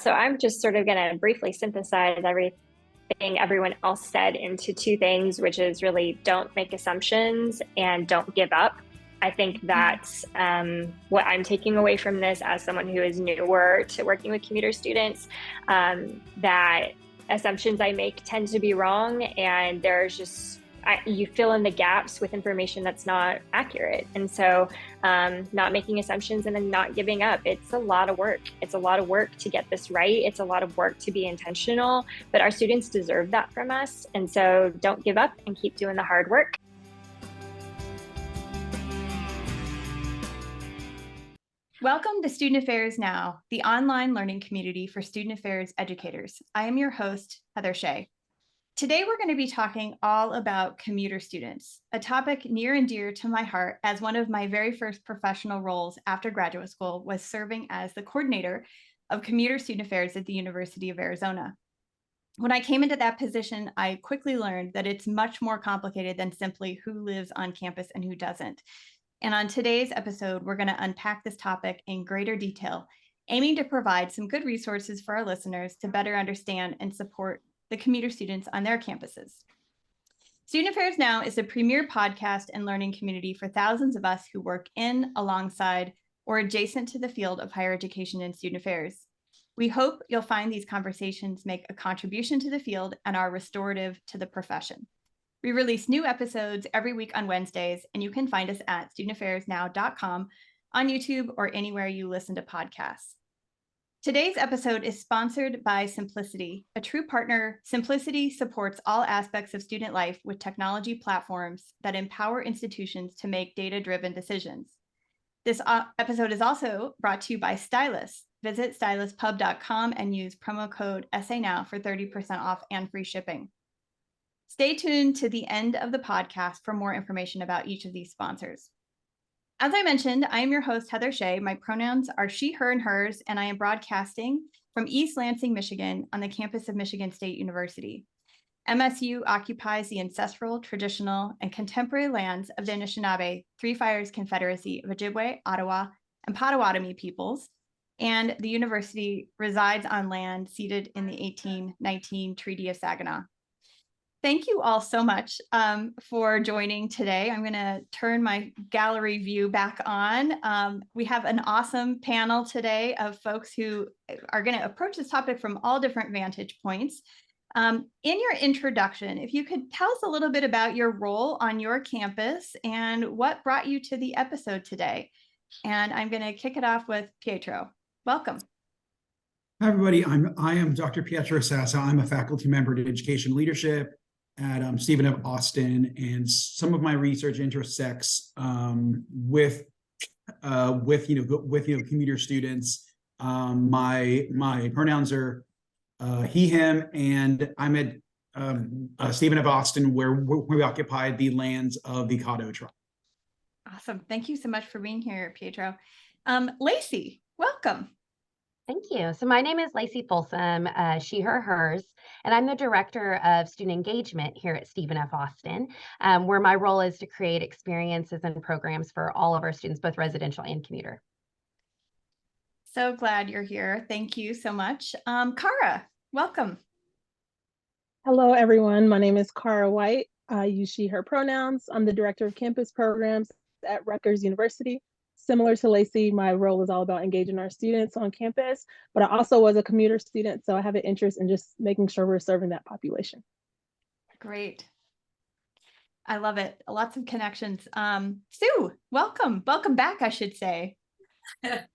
so I'm just sort of going to briefly synthesize everything everyone else said into two things, which is really don't make assumptions and don't give up. I think that's what I'm taking away from this as someone who is newer to working with commuter students, that assumptions I make tend to be wrong, and there's just you fill in the gaps with information that's not accurate. And so not making assumptions and then not giving up. It's a lot of work. It's a lot of work to get this right. It's a lot of work to be intentional, but our students deserve that from us. And so don't give up and keep doing the hard work. Welcome to Student Affairs Now, the online learning community for student affairs educators. I am your host, Heather Shea. Today, we're going to be talking all about commuter students, a topic near and dear to my heart, as one of my very first professional roles after graduate school was serving as the coordinator of commuter student affairs at the University of Arizona. When I came into that position, I quickly learned that it's much more complicated than simply who lives on campus and who doesn't. And on today's episode, we're going to unpack this topic in greater detail, aiming to provide some good resources for our listeners to better understand and support the commuter students on their campuses. Student Affairs Now is a premier podcast and learning community for thousands of us who work in, alongside, or adjacent to the field of higher education and student affairs. We hope you'll find these conversations make a contribution to the field and are restorative to the profession. We release new episodes every week on Wednesdays, and you can find us at studentaffairsnow.com, on YouTube, or anywhere you listen to podcasts. Today's episode is sponsored by Simplicity, a true partner. Simplicity supports all aspects of student life with technology platforms that empower institutions to make data-driven decisions. This episode is also brought to you by Stylus. Visit styluspub.com and use promo code SANOW for 30% off and free shipping. Stay tuned to the end of the podcast for more information about each of these sponsors. As I mentioned, I am your host, Heather Shea. My pronouns are she, her, and hers, and I am broadcasting from East Lansing, Michigan, on the campus of Michigan State University. MSU occupies the ancestral, traditional, and contemporary lands of the Anishinaabe, Three Fires Confederacy of Ojibwe, Ottawa, and Potawatomi peoples, and the university resides on land ceded in the 1819 Treaty of Saginaw. Thank you all so much for joining today. I'm going to turn my gallery view back on. We have an awesome panel today of folks who are going to approach this topic from all different vantage points. In your introduction, if you could tell us a little bit about your role on your campus and what brought you to the episode today. And I'm going to kick it off with Pietro. Welcome. Hi, everybody. I am Dr. Pietro Sassa. I'm a faculty member in education leadership at Stephen F. Austin, and some of my research intersects with commuter students. My pronouns are he, him, and I'm at Stephen F. Austin, where we occupy the lands of the Caddo tribe. Awesome. Thank you so much for being here, Pietro. Lacey, welcome. Thank you. So my name is Lacey Folsom, she, her, hers, and I'm the Director of Student Engagement here at Stephen F. Austin, where my role is to create experiences and programs for all of our students, both residential and commuter. So glad you're here. Thank you so much. Cara, welcome. Hello, everyone. My name is Cara White. I use she, her pronouns. I'm the Director of Campus Programs at Rutgers University. Similar to Lacey, my role is all about engaging our students on campus, but I also was a commuter student, so I have an interest in just making sure we're serving that population. Great. I love it. Lots of connections. Sue, welcome. Welcome back, I should say.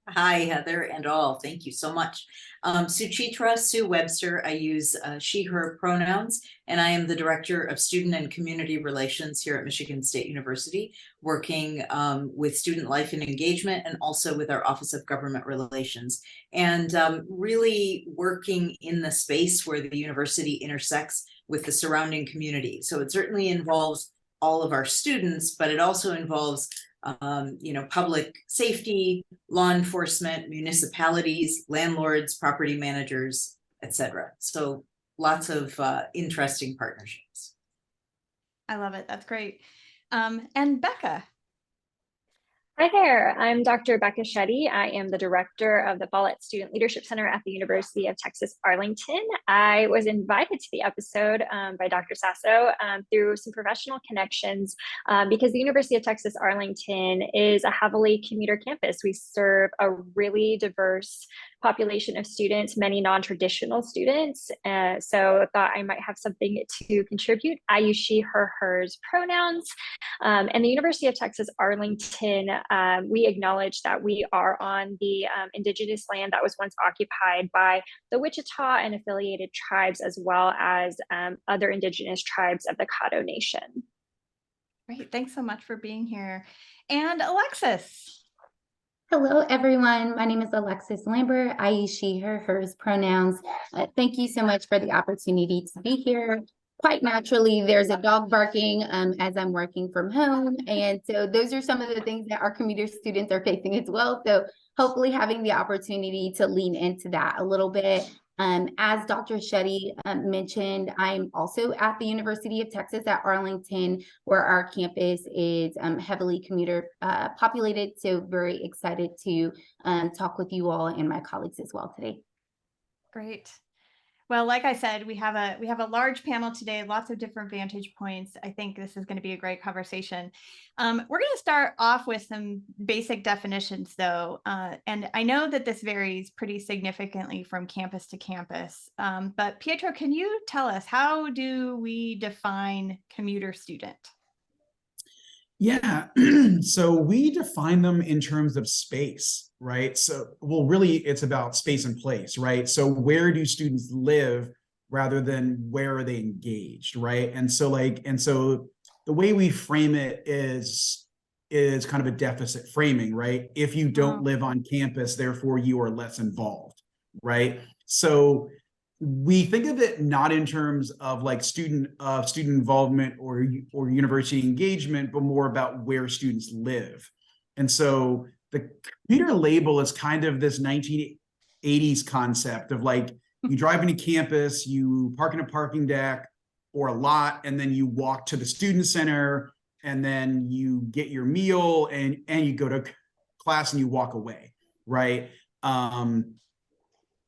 Hi, Heather and all. Thank you so much. Suchitra Sue Webster. I use she, her pronouns, and I am the Director of Student and Community Relations here at Michigan State University, working with student life and engagement and also with our Office of Government Relations, and really working in the space where the university intersects with the surrounding community. So it certainly involves all of our students, but it also involves public safety, law enforcement, municipalities, landlords, property managers, etc. So lots of interesting partnerships. I love it. That's great. And Becca. Hi there, I'm Dr. Becca Shetty. I am the director of the Follett Student Leadership Center at the University of Texas, Arlington. I was invited to the episode by Dr. Sasso through some professional connections because the University of Texas, Arlington is a heavily commuter campus. We serve a really diverse population of students, many non-traditional students. So I thought I might have something to contribute. I use she, her, hers pronouns. And the University of Texas, Arlington, we acknowledge that we are on the indigenous land that was once occupied by the Wichita and affiliated tribes, as well as other indigenous tribes of the Caddo Nation. Great, thanks so much for being here. And Alexis. Hello, everyone. My name is Alexis Lambert. I use she, her, hers pronouns. Thank you so much for the opportunity to be here. Quite naturally, there's a dog barking as I'm working from home. And so those are some of the things that our commuter students are facing as well. So hopefully having the opportunity to lean into that a little bit. As Dr. Shetty mentioned, I'm also at the University of Texas at Arlington, where our campus is heavily commuter populated. So very excited to talk with you all and my colleagues as well today. Great. Well, like I said, we have a large panel today, lots of different vantage points. I think this is going to be a great conversation. We're going to start off with some basic definitions, though, and I know that this varies pretty significantly from campus to campus. But Pietro, can you tell us, how do we define commuter student? Yeah, so we define them in terms of space, right? So, well, really, it's about space and place, right? So where do students live rather than where are they engaged, right? And so the way we frame it is kind of a deficit framing, right? If you don't live on campus, therefore you are less involved, right? So we think of it not in terms of like student involvement or university engagement, but more about where students live. And so the commuter label is kind of this 1980s concept of like, you drive into campus, you park in a parking deck or a lot, and then you walk to the student center, and then you get your meal and you go to class and you walk away, right?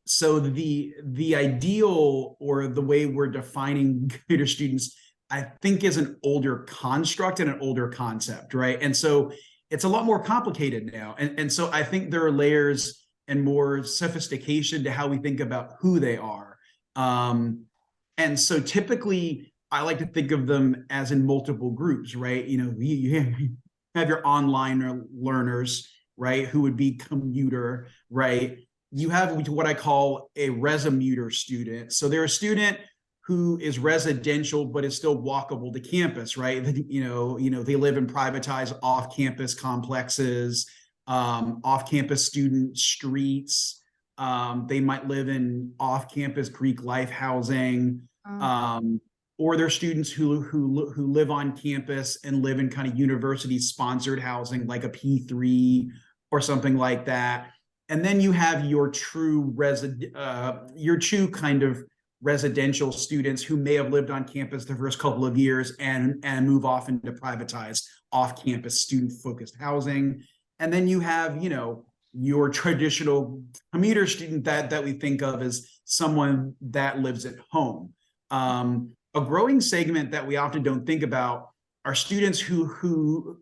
So the ideal, or the way we're defining commuter students, I think, is an older construct and an older concept, right? And so it's a lot more complicated now. And so I think there are layers and more sophistication to how we think about who they are. And so typically I like to think of them as in multiple groups, right? You know, you have your online learners, right, who would be commuter, right? You have what I call a resomuter student. So they're a student who is residential, but is still walkable to campus, right? You know, they live in privatized off-campus complexes, off-campus student streets. They might live in off-campus Greek life housing, or they're students who live on campus and live in kind of university-sponsored housing, like a P3 or something like that. And then you have your true kind of residential students who may have lived on campus the first couple of years and move off into privatized off-campus student-focused housing. And then you have, you know, your traditional commuter student that we think of as someone that lives at home. A growing segment that we often don't think about are students who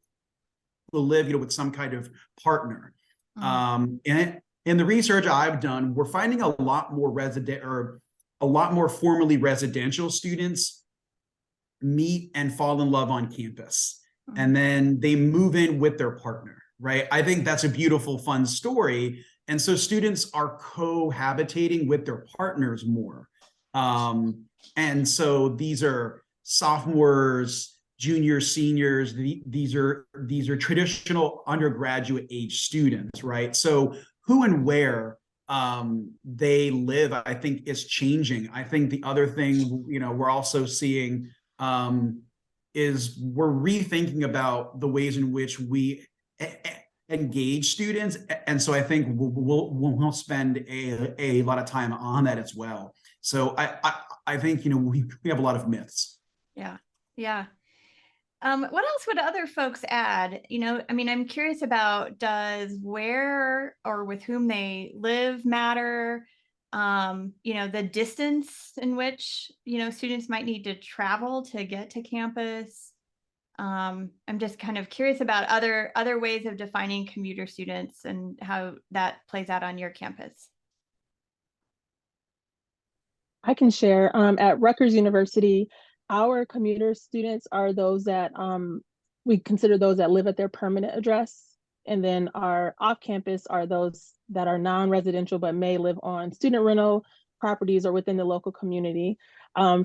live, you know, with some kind of partner. And in the research I've done, we're finding a lot more formally residential students meet and fall in love on campus, and then they move in with their partner, right? I think that's a beautiful, fun story. And so students are cohabitating with their partners more. And so these are sophomores, juniors, seniors. These are traditional undergraduate age students, right? So who and where they live, I think, is changing. I think the other thing, you know, we're also seeing is we're rethinking about the ways in which we engage students, and so I think we'll spend a lot of time on that as well. So I think, you know, we have a lot of myths. Yeah. What else would other folks add? I mean, I'm curious about, does where or with whom they live matter? The distance in which, students might need to travel to get to campus. I'm just kind of curious about other ways of defining commuter students and how that plays out on your campus. I can share. At Rutgers University, our commuter students are those that we consider those that live at their permanent address. And then our off-campus are those that are non-residential but may live on student rental properties or within the local community.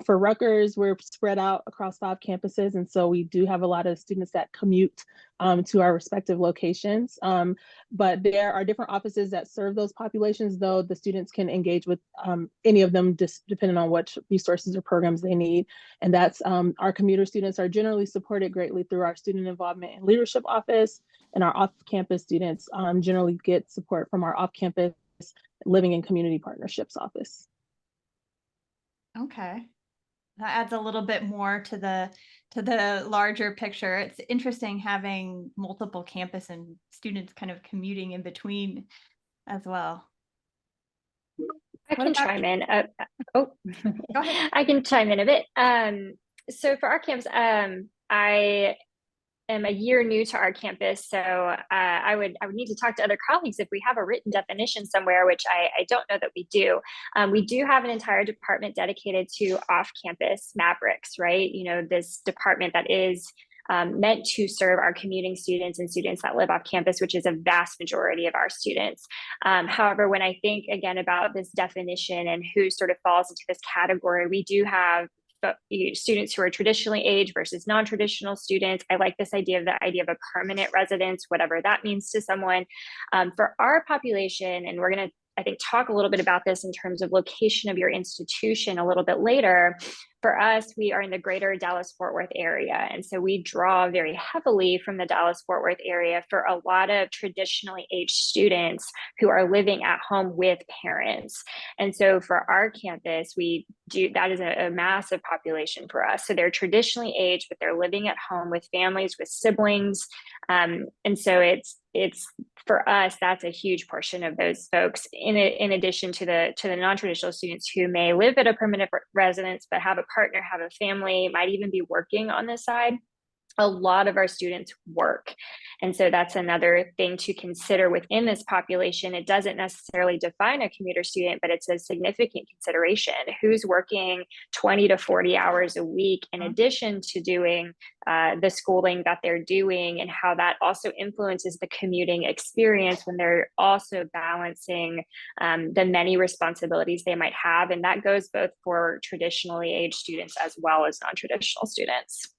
For Rutgers, we're spread out across 5 campuses. And so we do have a lot of students that commute to our respective locations. But there are different offices that serve those populations, though the students can engage with any of them just depending on what resources or programs they need. And that's our commuter students are generally supported greatly through our student involvement and leadership office, and our off-campus students generally get support from our off-campus living and community partnerships office. Okay. That adds a little bit more to the larger picture. It's interesting having multiple campus and students kind of commuting in between as well. I can chime in. Go ahead. I can chime in a bit. So for our campus, I am a year new to our campus, so I would need to talk to other colleagues if we have a written definition somewhere, which I don't know that we do. We do have an entire department dedicated to off-campus Mavericks, right? This department that is meant to serve our commuting students and students that live off campus, which is a vast majority of our students. However, when I think again about this definition and who sort of falls into this category, we do have students who are traditionally aged versus non-traditional students. I like this idea of a permanent residence, whatever that means to someone. For our population, and we're going to, I think, talk a little bit about this in terms of location of your institution a little bit later. For us, we are in the greater Dallas-Fort Worth area. And so we draw very heavily from the Dallas-Fort Worth area for a lot of traditionally aged students who are living at home with parents. And so for our campus, that is a massive population for us. So they're traditionally aged, but they're living at home with families, with siblings. And so it's for us, that's a huge portion of those folks, in addition to the non-traditional students who may live at a permanent residence, but have a partner, have a family, might even be working on this side. A lot of our students work. And so that's another thing to consider within this population. It doesn't necessarily define a commuter student, but it's a significant consideration. Who's working 20 to 40 hours a week in addition to doing the schooling that they're doing, and how that also influences the commuting experience when they're also balancing the many responsibilities they might have. And that goes both for traditionally aged students as well as non-traditional students.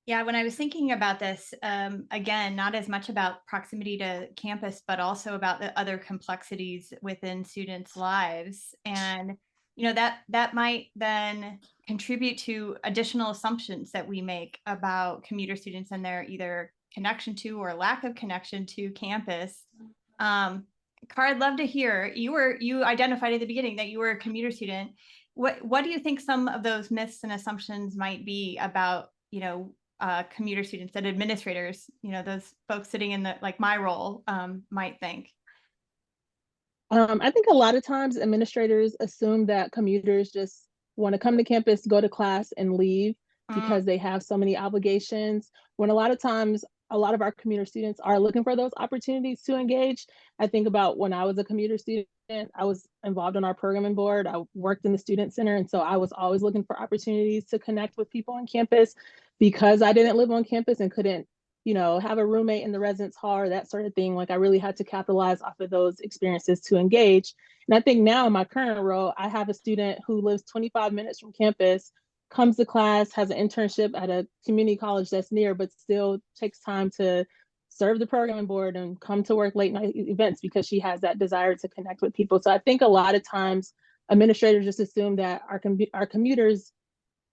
Yeah, when I was thinking about this, again, not as much about proximity to campus, but also about the other complexities within students' lives. And, that might then contribute to additional assumptions that we make about commuter students and their either connection to or lack of connection to campus. Cara, I'd love to hear, you identified at the beginning that you were a commuter student. What do you think some of those myths and assumptions might be about, commuter students that administrators, those folks sitting in my role, might think? I think a lot of times administrators assume that commuters just want to come to campus, go to class, and leave because they have so many obligations, when a lot of times a lot of our commuter students are looking for those opportunities to engage. I think about when I was a commuter student, I was involved in our programming board. I worked in the student center. And so I was always looking for opportunities to connect with people on campus, because I didn't live on campus and couldn't, have a roommate in the residence hall or that sort of thing. Like, I really had to capitalize off of those experiences to engage. And I think now in my current role, I have a student who lives 25 minutes from campus, comes to class, has an internship at a community college that's near, but still takes time to serve the programming board and come to work late night events because she has that desire to connect with people. So I think a lot of times administrators just assume that our commuters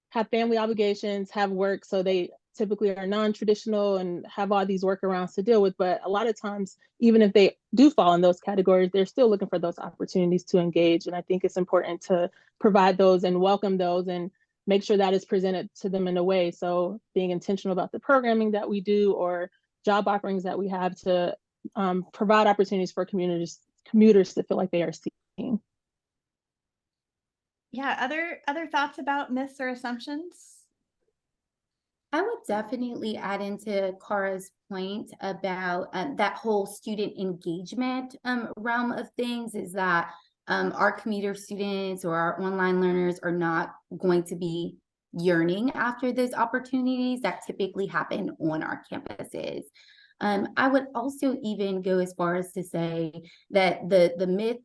have family obligations, have work, so they typically are non-traditional and have all these workarounds to deal with. But a lot of times, even if they do fall in those categories, they're still looking for those opportunities to engage. And I think it's important to provide those and welcome those and make sure that is presented to them in a way. So being intentional about the programming that we do or job offerings that we have to provide opportunities for commuters to feel like they are seen. Yeah, other thoughts about myths or assumptions? I would definitely add into Cara's point about that whole student engagement realm of things, is that our commuter students or our online learners are not going to be yearning after those opportunities that typically happen on our campuses. I would also even go as far as to say that the myth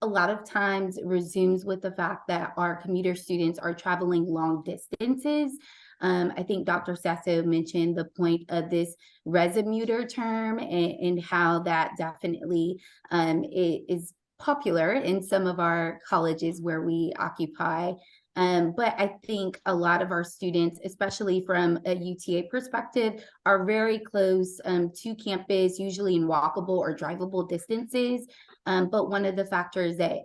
a lot of times resumes with the fact that our commuter students are traveling long distances. I think Dr. Sasso mentioned the point of this resomuter term and how that definitely is popular in some of our colleges where we occupy. But I think a lot of our students, especially from a UTA perspective, are very close to campus, usually in walkable or drivable distances. But one of the factors that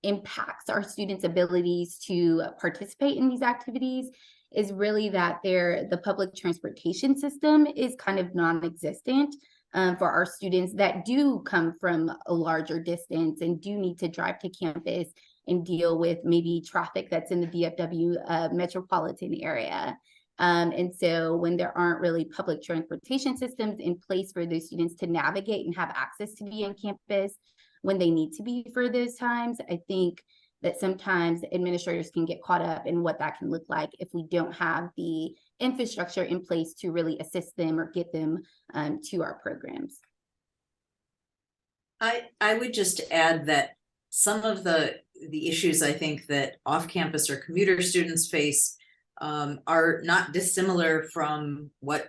impacts our students' abilities to participate in these activities is really that the public transportation system is kind of non-existent for our students that do come from a larger distance and do need to drive to campus and deal with maybe traffic that's in the DFW metropolitan area. And so when there aren't really public transportation systems in place for those students to navigate and have access to be on campus when they need to be for those times, I think that sometimes administrators can get caught up in what that can look like if we don't have the infrastructure in place to really assist them or get them to our programs. I would just add that some of the issues I think that off-campus or commuter students face are not dissimilar from what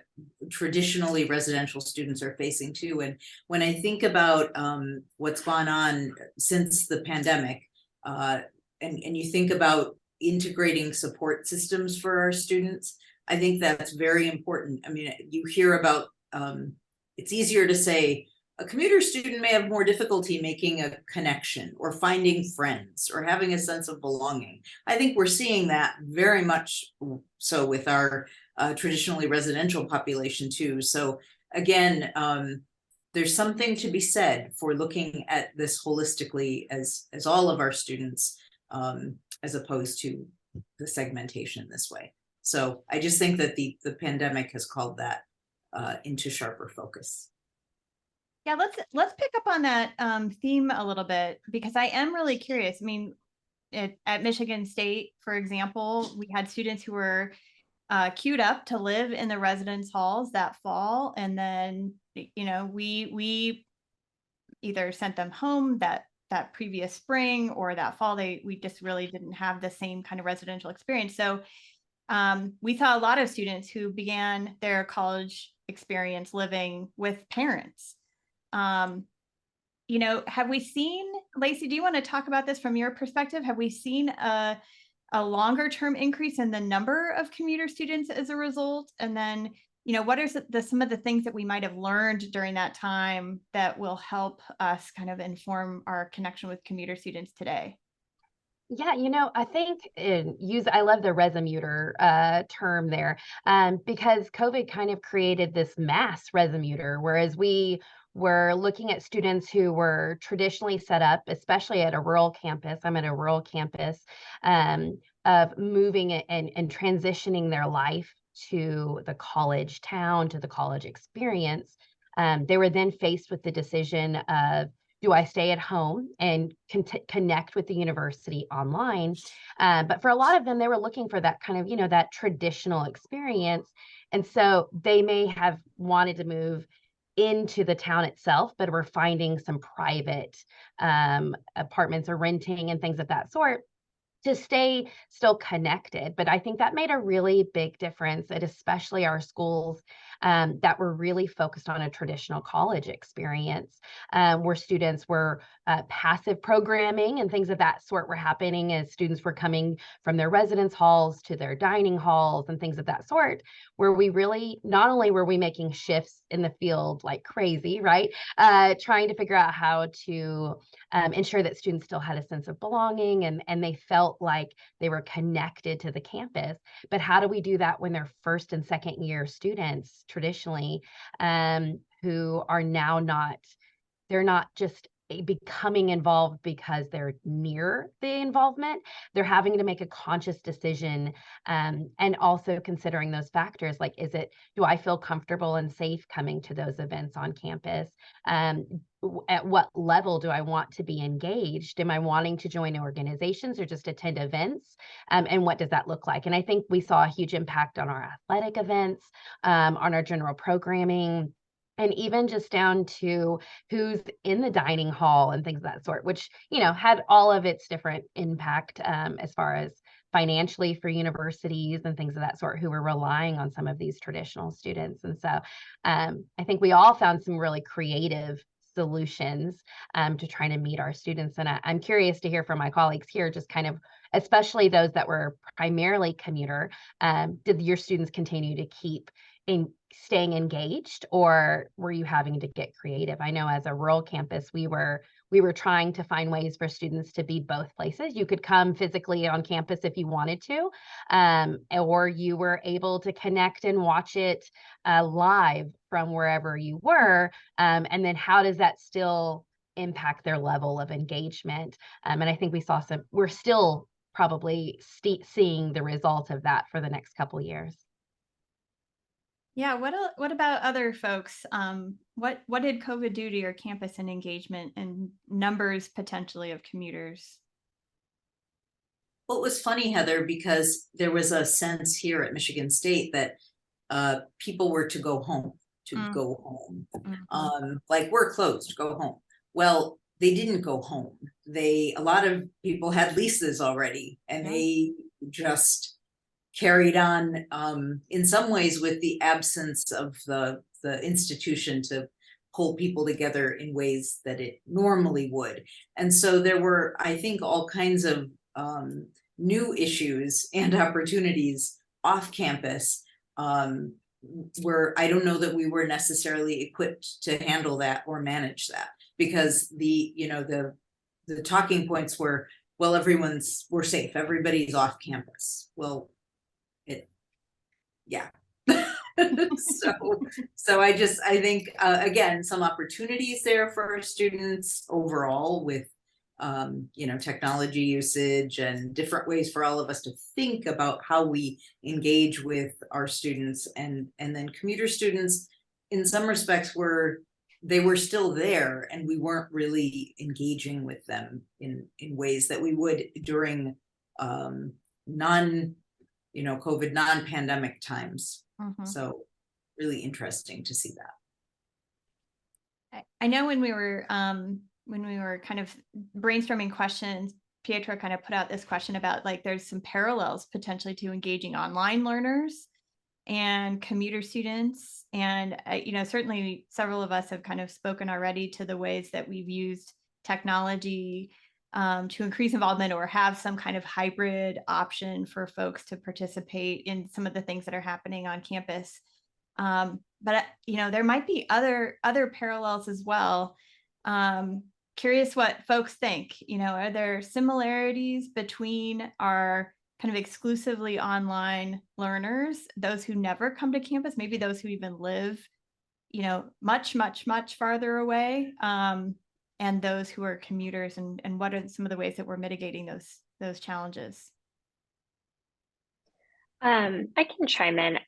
traditionally residential students are facing too. And when I think about what's gone on since the pandemic, and you think about integrating support systems for our students, I think that's very important. I mean, you hear about, it's easier to say, a commuter student may have more difficulty making a connection or finding friends or having a sense of belonging. I think we're seeing that very much so with our traditionally residential population too. So again, there's something to be said for looking at this holistically as all of our students, as opposed to the segmentation this way. So I just think that the pandemic has called that into sharper focus. Yeah, let's pick up on that theme a little bit, because I am really curious. I mean, at Michigan State, for example, we had students who were queued up to live in the residence halls that fall, and then we either sent them home that previous spring, or that fall we just really didn't have the same kind of residential experience. So we saw a lot of students who began their college experience living with parents. Have we seen, Lacey, do you want to talk about this from your perspective? Have we seen a longer term increase in the number of commuter students as a result? And then, what are some of the things that we might have learned during that time that will help us kind of inform our connection with commuter students today? Yeah, I think I love the resomuter term there, because COVID kind of created this mass resomuter, whereas we were looking at students who were traditionally set up, especially at a rural campus. I'm at a rural campus, of moving and transitioning their life to the college town, to the college experience. They were then faced with the decision of, do I stay at home and connect with the university online? But for a lot of them, they were looking for that kind of, that traditional experience. And so they may have wanted to move into the town itself, but were finding some private apartments or renting and things of that sort to stay still connected. But I think that made a really big difference at especially our schools that were really focused on a traditional college experience, where students were passive programming and things of that sort were happening as students were coming from their residence halls to their dining halls and things of that sort, where we really, not only were we making shifts in the field like crazy, right? Trying to figure out how to ensure that students still had a sense of belonging and they felt like they were connected to the campus. But how do we do that when they're first and second year students traditionally, who are now they're not just becoming involved because they're near the involvement, they're having to make a conscious decision, and also considering those factors like, do I feel comfortable and safe coming to those events on campus? At what level do I want to be engaged? Am I wanting to join organizations or just attend events? And what does that look like? And I think we saw a huge impact on our athletic events, on our general programming, and even just down to who's in the dining hall and things of that sort, which, had all of its different impact, as far as financially for universities and things of that sort who were relying on some of these traditional students. And so I think we all found some really creative solutions to try to meet our students. And I'm curious to hear from my colleagues here, just kind of, especially those that were primarily commuter, did your students continue to keep staying engaged, or were you having to get creative? I know as a rural campus, we were trying to find ways for students to be both places. You could come physically on campus if you wanted to, or you were able to connect and watch it live from wherever you were. And then how does that still impact their level of engagement? And I think we're still probably seeing the result of that for the next couple of years. Yeah, what about other folks? What did COVID do to your campus and engagement and numbers potentially of commuters? Well, it was funny, Heather, because there was a sense here at Michigan State that people were to go home, go home. Like, we're closed, go home. Well, they didn't go home. A lot of people had leases already, and they just carried on, in some ways with the absence of the institution to pull people together in ways that it normally would. And so there were, I think, all kinds of new issues and opportunities off campus, where I don't know that we were necessarily equipped to handle that or manage that, because the talking points were, well, we're safe, everybody's off campus. Well, yeah. So I think, again, some opportunities there for our students overall with, technology usage and different ways for all of us to think about how we engage with our students, and then commuter students, in some respects, were still there, and we weren't really engaging with them in ways that we would during COVID non-pandemic times. So really interesting to see that. I know when we were kind of brainstorming questions, Pietro kind of put out this question about, like, there's some parallels potentially to engaging online learners and commuter students. And, certainly several of us have kind of spoken already to the ways that we've used technology to increase involvement or have some kind of hybrid option for folks to participate in some of the things that are happening on campus. But there might be other parallels as well. Curious what folks think. Are there similarities between our kind of exclusively online learners, those who never come to campus, maybe those who even live, much, much, much farther away, and those who are commuters, and what are some of the ways that we're mitigating those challenges? I can chime in.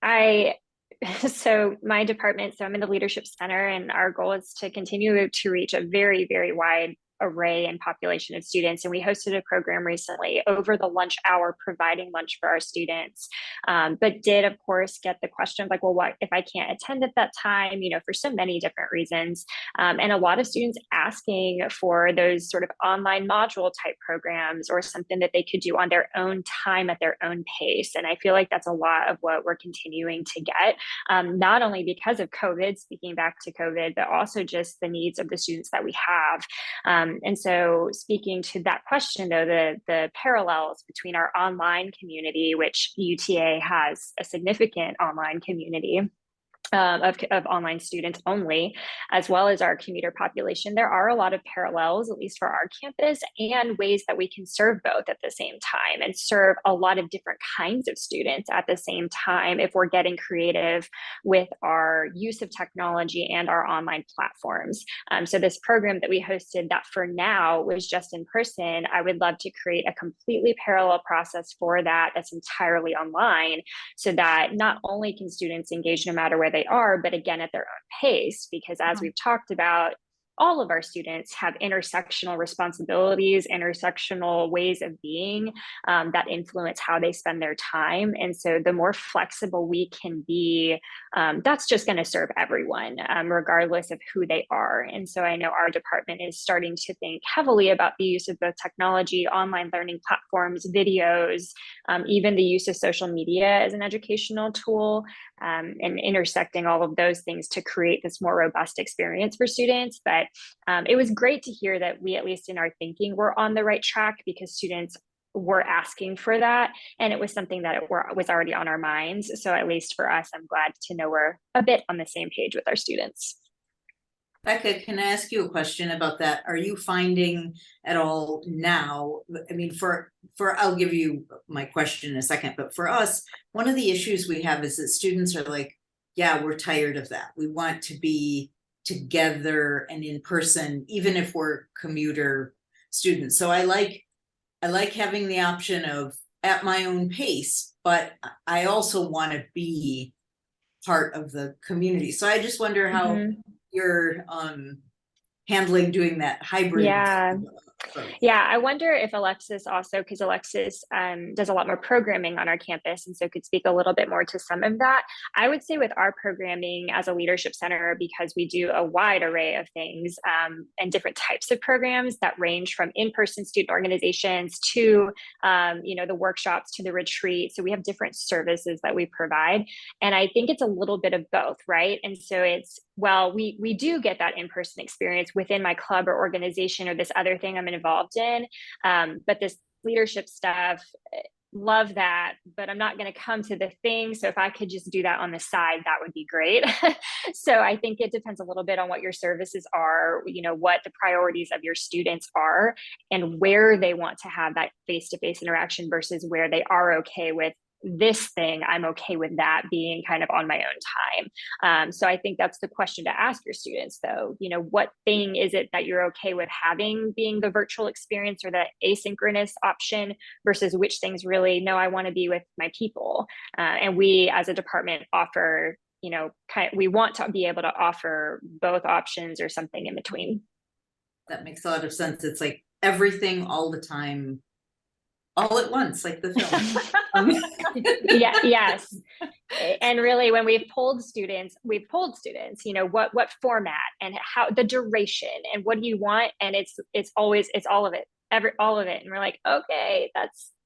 So my department, I'm in the Leadership Center, and our goal is to continue to reach a very, very wide array and population of students. And we hosted a program recently over the lunch hour, providing lunch for our students, but did, of course, get the question of like, well, what if I can't attend at that time, for so many different reasons. And a lot of students asking for those sort of online module type programs or something that they could do on their own time at their own pace. And I feel like that's a lot of what we're continuing to get, not only because of COVID, speaking back to COVID, but also just the needs of the students that we have. And so speaking to that question, though, the parallels between our online community, which UTA has a significant online community, of online students only, as well as our commuter population, there are a lot of parallels, at least for our campus, and ways that we can serve both at the same time and serve a lot of different kinds of students at the same time if we're getting creative with our use of technology and our online platforms. So this program that we hosted that for now was just in person, I would love to create a completely parallel process for that that's entirely online, so that not only can students engage no matter where they are, but again, at their own pace, because as we've talked about, all of our students have intersectional responsibilities, intersectional ways of being that influence how they spend their time. And so the more flexible we can be, that's just going to serve everyone, regardless of who they are. And so I know our department is starting to think heavily about the use of both technology, online learning platforms, videos, even the use of social media as an educational tool, and intersecting all of those things to create this more robust experience for students. But it was great to hear that we, at least in our thinking, were on the right track, because students were asking for that. And it was something that was already on our minds. So at least for us, I'm glad to know we're a bit on the same page with our students. Becca, can I ask you a question about that? Are you finding at all now, I mean, I'll give you my question in a second, but for us, one of the issues we have is that students are like, yeah, we're tired of that. We want to be together and in person, even if we're commuter students. So I like having the option of at my own pace, but I also want to be part of the community. So I just wonder how you're handling doing that hybrid. Yeah, I wonder if Alexis also, because Alexis does a lot more programming on our campus, and so could speak a little bit more to some of that. I would say with our programming as a leadership center, because we do a wide array of things and different types of programs that range from in-person student organizations to the workshops to the retreat. So we have different services that we provide, and I think it's a little bit of both, right? And so it's, well, we do get that in-person experience within my club or organization or this other thing I'm involved in, but this leadership stuff, love that, but I'm not going to come to the thing. So if I could just do that on the side, that would be great. So I think it depends a little bit on what your services are, what the priorities of your students are, and where they want to have that face-to-face interaction versus where they are okay with this thing. I'm okay with that being kind of on my own time. So I think that's the question to ask your students, though. What thing is it that you're okay with having being the virtual experience or the asynchronous option versus which things really, no, I want to be with my people. And we as a department offer, we want to be able to offer both options or something in between. That makes a lot of sense. It's like everything all the time, all at once, like the film. Yes. And really, when we've polled students, what format and how the duration and what do you want? And it's all of it, all of it. And we're like, okay,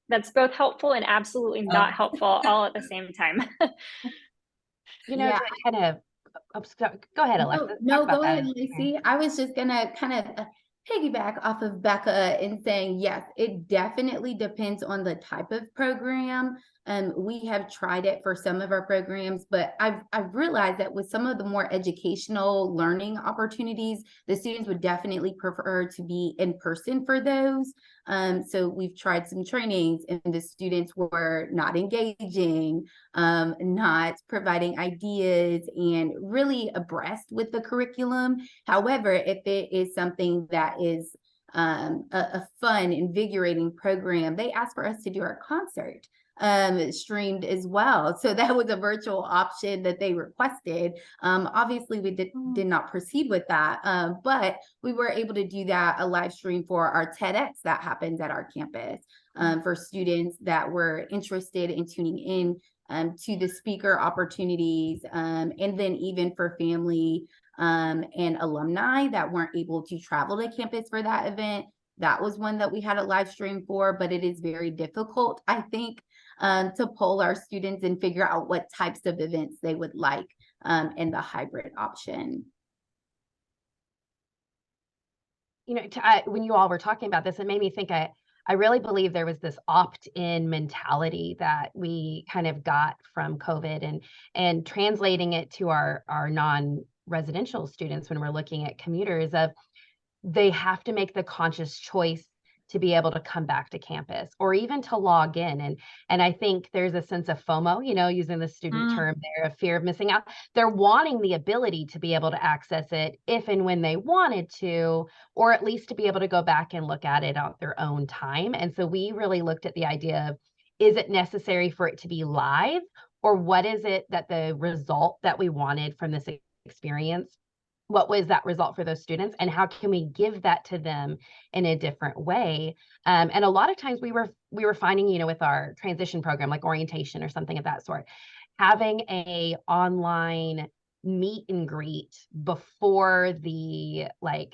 that's both helpful and absolutely not helpful all at the same time. Yeah. Go ahead, Alexis. No, go ahead, Lacey. I was just gonna kind of piggyback off of Becca in saying, yes, it definitely depends on the type of program. We have tried it for some of our programs, but I've realized that with some of the more educational learning opportunities, the students would definitely prefer to be in person for those. So we've tried some trainings and the students were not engaging, not providing ideas and really abreast with the curriculum. However, if it is something that is a fun, invigorating program, they ask for us to do our concert. streamed as well. So that was a virtual option that they requested. Obviously, we did not proceed with that, but we were able to do that, a live stream for our TEDx that happens at our campus, for students that were interested in tuning in to the speaker opportunities, and then even for family and alumni that weren't able to travel to campus for that event. That was one that we had a live stream for, but it is very difficult, I think, to poll our students and figure out what types of events they would like in the hybrid option. You know, when you all were talking about this, it made me think I really believe there was this opt-in mentality that we kind of got from COVID, and translating it to our non-residential students when we're looking at commuters, of they have to make the conscious choice to be able to come back to campus or even to log in. And I think there's a sense of FOMO, you know, using the student term there, of fear of missing out. They're wanting the ability to be able to access it if and when they wanted to, or at least to be able to go back and look at it on their own time. And so we really looked at the idea of, is it necessary for it to be live, or what is it that the result that we wanted from this experience? What was that result for those students, and how can we give that to them in a different way? And a lot of times we were finding, you know, with our transition program, like orientation or something of that sort, having a online meet and greet before the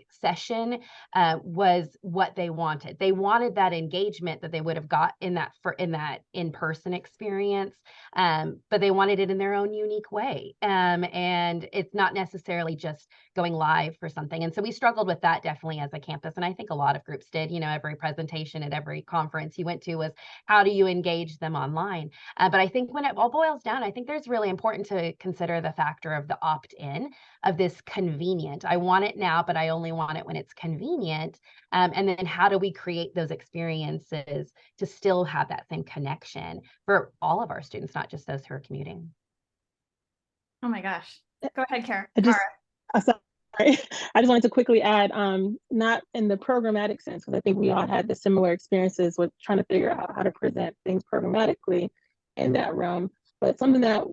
session was what they wanted. They wanted that engagement that they would have got in that in-person experience, but they wanted it in their own unique way. And it's not necessarily just going live for something. And so we struggled with that definitely as a campus. And I think a lot of groups did. You know, every presentation at every conference you went to was, how do you engage them online? But I think when it all boils down, I think there's really important to consider the factor of the opt-in, of this convenient. I want it now, but I only want it when it's convenient. And then how do we create those experiences to still have that same connection for all of our students, not just those who are commuting? Oh my gosh. Go ahead, Kara. Sorry. I just wanted to quickly add, not in the programmatic sense, because I think we all had the similar experiences with trying to figure out how to present things programmatically in that realm, but something that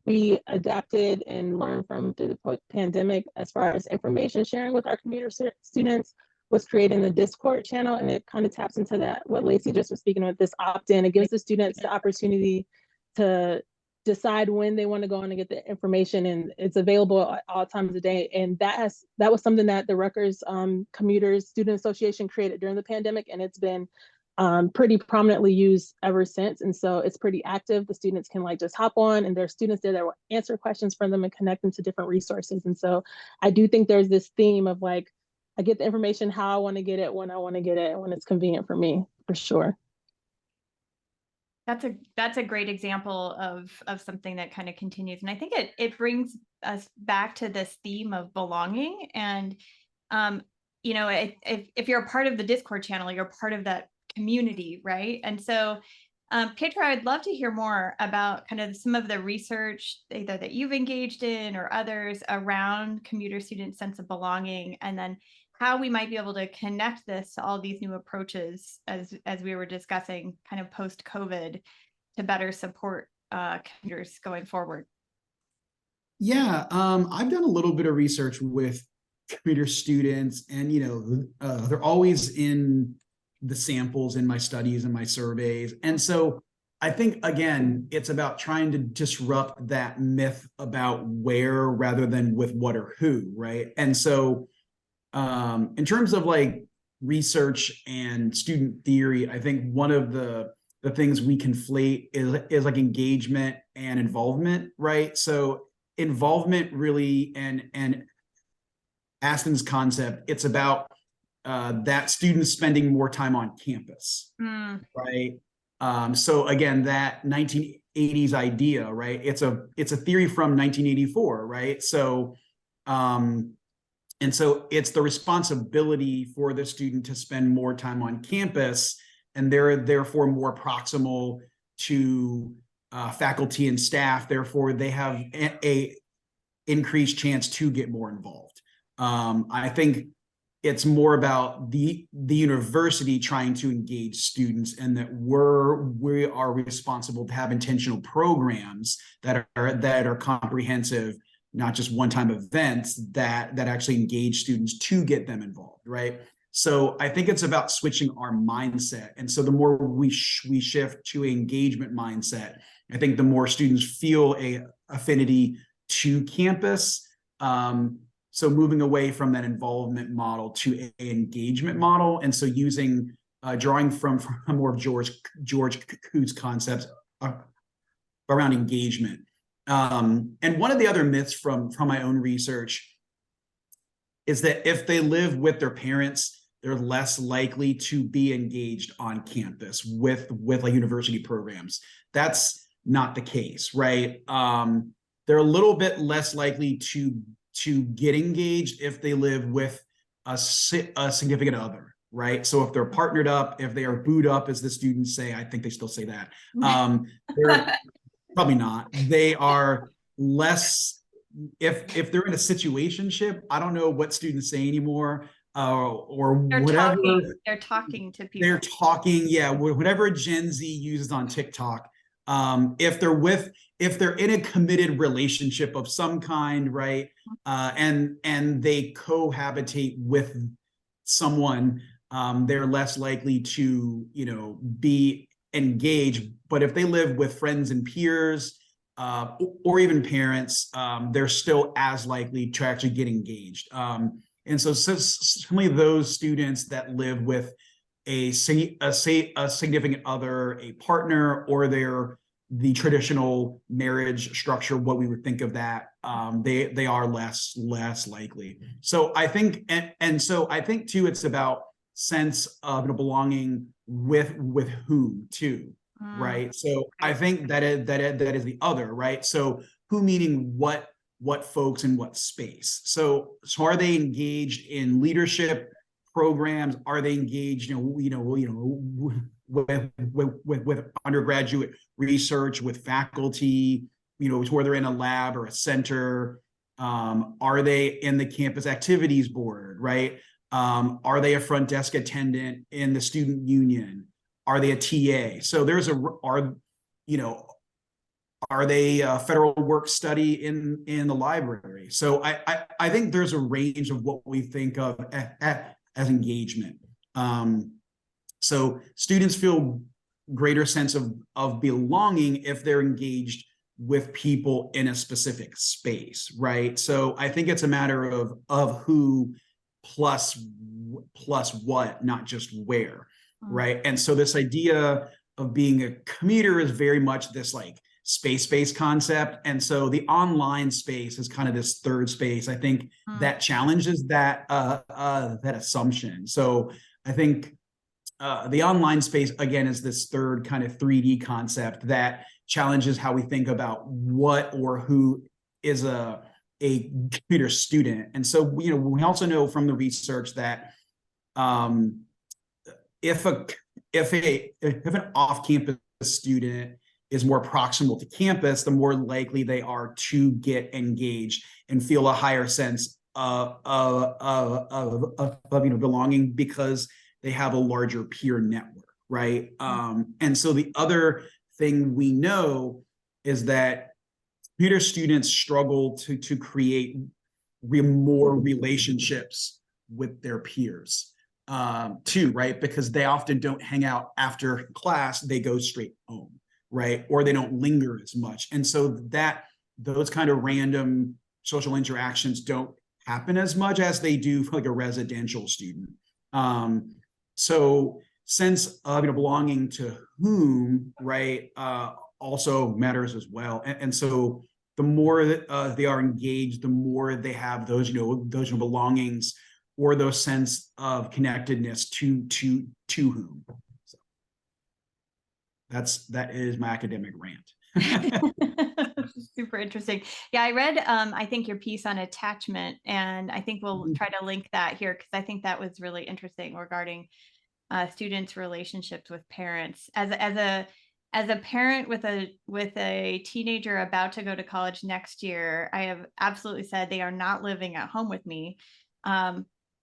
we adapted and learned from through the pandemic as far as information sharing with our commuter students was creating the Discord channel. And it kind of taps into that, what Lacey just was speaking with, this opt-in. It gives the students the opportunity to decide when they want to go on and get the information, and it's available at all times of the day. And that was something that the Rutgers Commuters Student Association created during the pandemic, and it's been pretty prominently used ever since. And so it's pretty active. The students can just hop on, and there are students there that will answer questions from them and connect them to different resources. And so I do think there's this theme of I get the information how I want to get it, when I want to get it, and when it's convenient for me, for sure. That's a great example of something that kind of continues. And I think it brings us back to this theme of belonging. And, you know, if you're a part of the Discord channel, you're part of that community, right? And so, Petra, I'd love to hear more about kind of some of the research either that you've engaged in or others around commuter student sense of belonging, and then how we might be able to connect this to all these new approaches as we were discussing kind of post-COVID to better support commuters going forward. Yeah, I've done a little bit of research with commuter students, and they're always in the samples in my studies and my surveys. And so I think, again, it's about trying to disrupt that myth about where rather than with what or who, right? And so in terms of research and student theory, I think one of the things we conflate is engagement and involvement, right? So involvement really, and Aston's concept, it's about that students spending more time on campus, right? So again, that 1980s idea, right? It's a theory from 1984, right? So and so it's the responsibility for the student to spend more time on campus, and they're therefore more proximal to faculty and staff. Therefore, they have a increased chance to get more involved. I think it's more about the university trying to engage students, and that we are responsible to have intentional programs that are comprehensive, not just one-time events that actually engage students to get them involved, right? So I think it's about switching our mindset. And so the more we shift to engagement mindset, I think the more students feel a affinity to campus. So moving away from that involvement model to an engagement model. And so using, drawing from more of George Kuhn's concepts around engagement. And one of the other myths from my own research is that if they live with their parents, they're less likely to be engaged on campus with like university programs. That's not the case, right? They're a little bit less likely to get engaged if they live with a significant other, right? So if they're partnered up, if they are booed up, as the students say, I think they still say that. They're probably not. They are less, if they're in a situationship, I don't know what students say anymore, or They're whatever. They're talking to people. They're talking, yeah, whatever Gen Z uses on TikTok. If they're in a committed relationship of some kind, right, and they cohabitate with someone, they're less likely to, be engaged. But if they live with friends and peers, or even parents, they're still as likely to actually get engaged. And so certainly those students that live with a significant other, a partner, or the traditional marriage structure, what we would think of that, they are less likely. So I think, and so I think too, it's about sense of belonging with whom too, right? So I think that is the other, right? So who meaning what folks in what space. So are they engaged in leadership programs? Are they engaged, with undergraduate research, with faculty, where they're in a lab or a center? Are they in the campus activities board, right? Are they a front desk attendant in the student union? Are they a TA? So are they a federal work study in the library? So I think there's a range of what we think of as engagement. So students feel greater sense of belonging if they're engaged with people in a specific space, right? So I think it's a matter of who plus what, not just where, right? And so this idea of being a commuter is very much this like space-based concept. And so the online space is kind of this third space, I think, that challenges that assumption. So I think the online space, again, is this third kind of 3D concept that challenges how we think about what or who is a commuter student. And so, we also know from the research that if an off-campus student is more proximal to campus, the more likely they are to get engaged and feel a higher sense of belonging, because they have a larger peer network, right? And so the other thing we know is that commuter students struggle to create more relationships with their peers too, right? Because they often don't hang out after class, they go straight home, right? Or they don't linger as much. And so those kind of random social interactions don't happen as much as they do for like a residential student. So sense of belonging to whom, right, also matters as well. And so the more that they are engaged, the more they have those belongings or those sense of connectedness to whom. So that is my academic rant. Super interesting. Yeah, I read, I think your piece on attachment, and I think we'll try to link that here, because I think that was really interesting regarding students' relationships with parents. As a parent with a teenager about to go to college next year, I have absolutely said they are not living at home with me.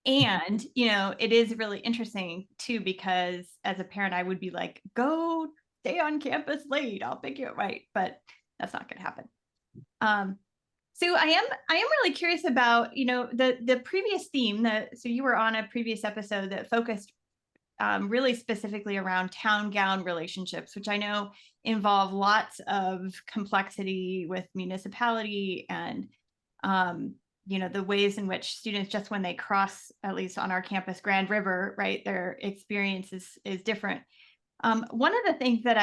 And, you know, it is really interesting too, because as a parent, I would be like, go stay on campus late, I'll pick you up, right? But that's not going to happen. So I am really curious about, you know, the previous theme so you were on a previous episode that focused really specifically around town gown relationships, which I know involve lots of complexity with municipality and, you know, the ways in which students, just when they cross, at least on our campus, Grand River, right, their experience is different. One of the things that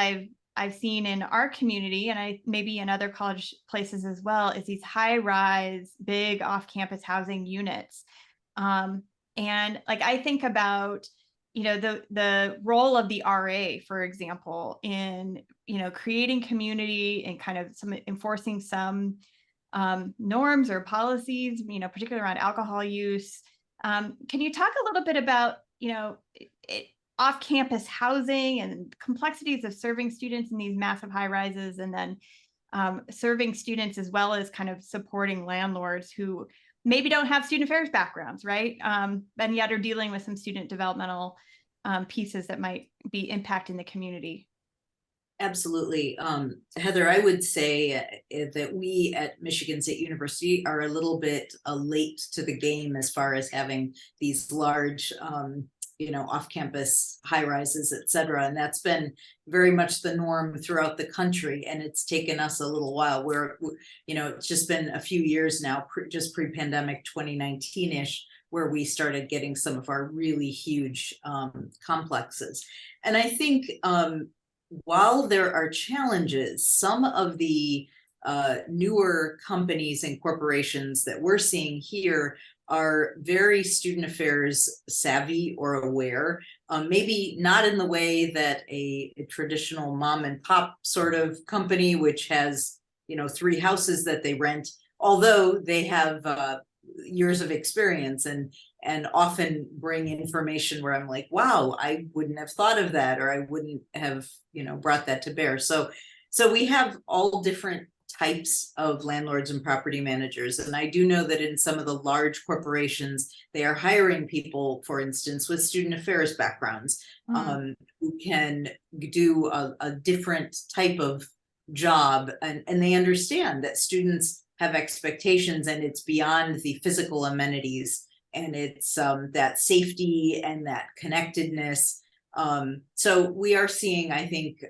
I've seen in our community, and maybe in other college places as well, is these high-rise, big off-campus housing units. And like I think about, you know, the role of the RA, for example, in, you know, creating community and kind of enforcing some norms or policies, you know, particularly around alcohol use. Can you talk a little bit about, you know, off-campus housing and complexities of serving students in these massive high rises, and then serving students as well as kind of supporting landlords who maybe don't have student affairs backgrounds, right? And yet are dealing with some student developmental pieces that might be impacting the community. Absolutely. Heather, I would say that we at Michigan State University are a little bit late to the game as far as having these large, you know, off-campus high rises, et cetera. And that's been very much the norm throughout the country. And it's taken us a little while where, you know, it's just been a few years now, just pre-pandemic 2019-ish, where we started getting some of our really huge complexes. And I think while there are challenges, some of the newer companies and corporations that we're seeing here are very student affairs savvy or aware, maybe not in the way that a traditional mom and pop sort of company, which has, you know, 3 houses that they rent, although they have years of experience and often bring information where I'm like, wow, I wouldn't have thought of that, or I wouldn't have, you know, brought that to bear. So we have all different types of landlords and property managers. And I do know that in some of the large corporations, they are hiring people, for instance, with student affairs backgrounds, who can do a different type of job. And they understand that students have expectations, and it's beyond the physical amenities, and it's that safety and that connectedness. So we are seeing, I think,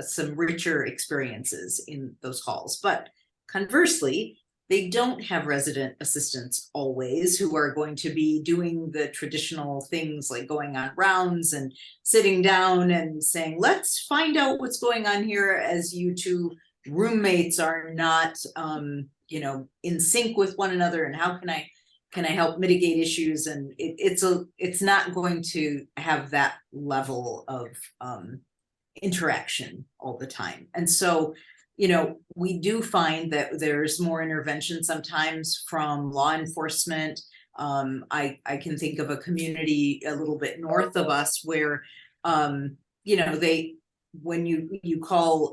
some richer experiences in those halls. But conversely, they don't have resident assistants always, who are going to be doing the traditional things like going on rounds and sitting down and saying, let's find out what's going on here, as you two roommates are not you know, in sync with one another, and how can I help mitigate issues? And it's not going to have that level of interaction all the time. And so, you know, we do find that there's more intervention sometimes from law enforcement. I can think of a community a little bit north of us where, you know, when you call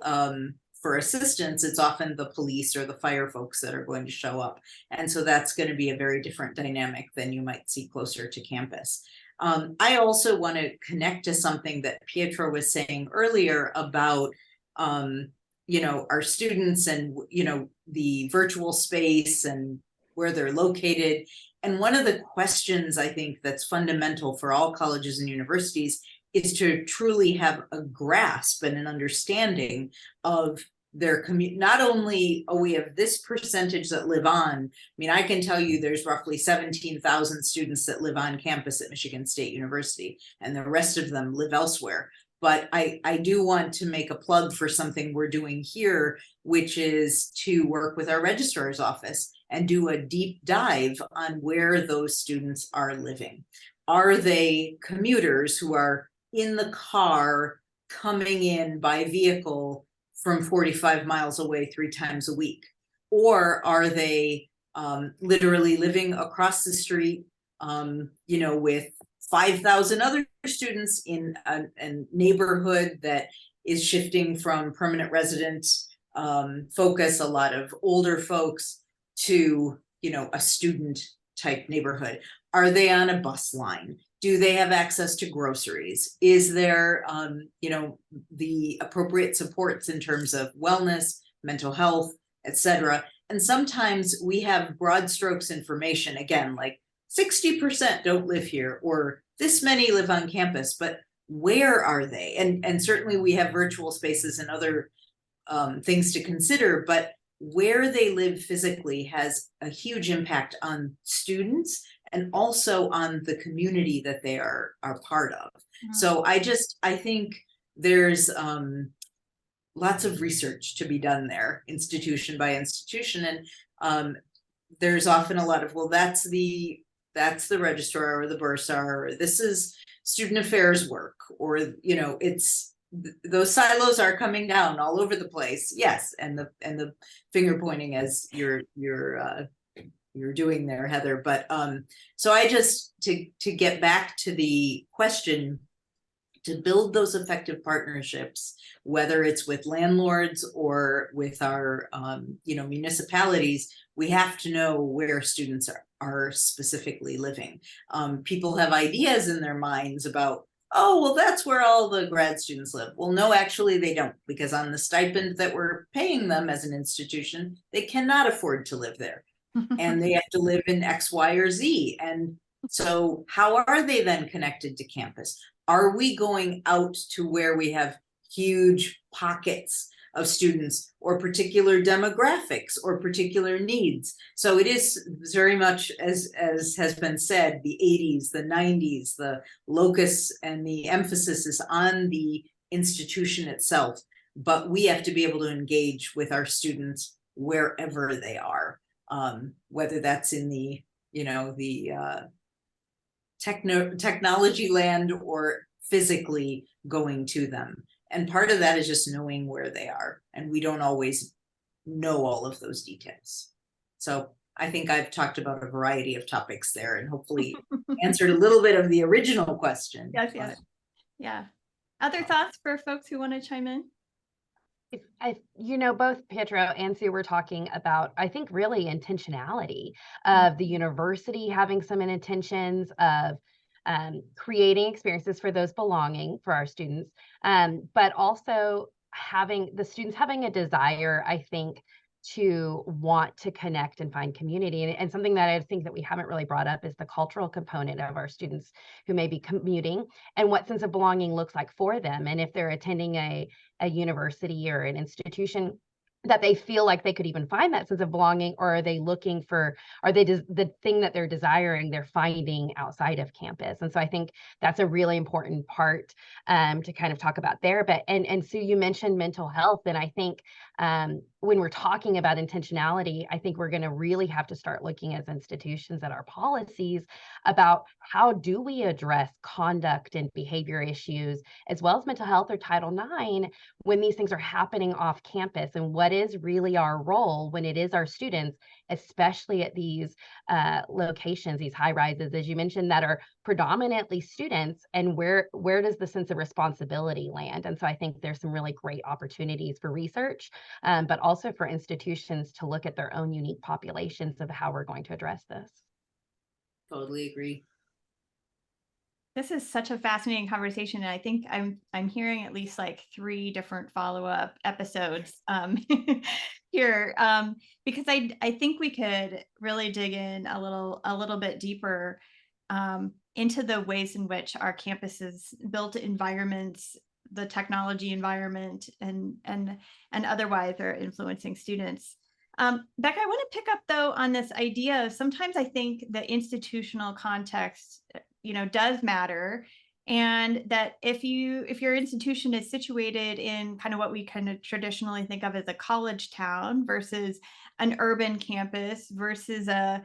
for assistance, it's often the police or the fire folks that are going to show up. And so that's going to be a very different dynamic than you might see closer to campus. I also want to connect to something that Pietro was saying earlier about, you know, our students and, you know, the virtual space and where they're located. And one of the questions I think that's fundamental for all colleges and universities is to truly have a grasp and an understanding of their commute. Not only, oh, we have this percentage that live on. I mean, I can tell you there's roughly 17,000 students that live on campus at Michigan State University, and the rest of them live elsewhere. But I do want to make a plug for something we're doing here, which is to work with our registrar's office and do a deep dive on where those students are living. Are they commuters who are in the car coming in by vehicle from 45 miles away 3 times a week? Or are they literally living across the street, you know, with 5,000 other students in a neighborhood that is shifting from permanent resident focus, a lot of older folks, to, you know, a student type neighborhood? Are they on a bus line? Do they have access to groceries? Is there, you know, the appropriate supports in terms of wellness, mental health, etc.? And sometimes we have broad strokes information, again, like 60% don't live here, or this many live on campus, but where are they? And certainly we have virtual spaces and other things to consider, but where they live physically has a huge impact on students and also on the community that they are part of. So I think there's lots of research to be done there, institution by institution. And there's often a lot of, well, that's the registrar or the bursar, or this is student affairs work, or, you know, it's, those silos are coming down all over the place. Yes. And the finger pointing as you're doing there, Heather. But so I just, to get back to the question, to build those effective partnerships, whether it's with landlords or with our you know, municipalities, we have to know where students are specifically living. People have ideas in their minds about, oh, well, that's where all the grad students live. Well, no, actually they don't, because on the stipend that we're paying them as an institution, they cannot afford to live there. And they have to live in X, Y, or Z. And so how are they then connected to campus? Are we going out to where we have huge pockets of students or particular demographics or particular needs? So it is very much, as has been said, the 80s, the 90s, the locus and the emphasis is on the institution itself, but we have to be able to engage with our students wherever they are, whether that's in the, you know, the technology land or physically going to them. And part of that is just knowing where they are. And we don't always know all of those details. So I think I've talked about a variety of topics there and hopefully answered a little bit of the original question. Yes, yes. Yeah. Other thoughts for folks who want to chime in? You know, both Pietro and Sue were talking about, I think, really intentionality of the university having some intentions of creating experiences for those belonging for our students, but also having the students having a desire, I think, to want to connect and find community. And something that I think that we haven't really brought up is the cultural component of our students who may be commuting and what sense of belonging looks like for them. And if they're attending a university or an institution, that they feel like they could even find that sense of belonging, or are they looking for, are they the thing that they're desiring, they're finding outside of campus? And so I think that's a really important part to kind of talk about there. But, and Sue, you mentioned mental health. And I think when we're talking about intentionality, I think we're going to really have to start looking as institutions at our policies about how do we address conduct and behavior issues, as well as mental health or Title IX, when these things are happening off campus, and what is really our role when it is our students, especially at these locations, these high rises, as you mentioned, that are predominantly students, and where does the sense of responsibility land? And so I think there's some really great opportunities for research, but also for institutions to look at their own unique populations of how we're going to address this. Totally agree. This is such a fascinating conversation, and I think I'm hearing at least like 3 different follow-up episodes here, because I think we could really dig in a little bit deeper into the ways in which our campuses built environments, the technology environment, and otherwise are influencing students. Becca, I want to pick up though on this idea of sometimes I think the institutional context, you know, does matter, and that if your institution is situated in kind of what we kind of traditionally think of as a college town versus an urban campus versus a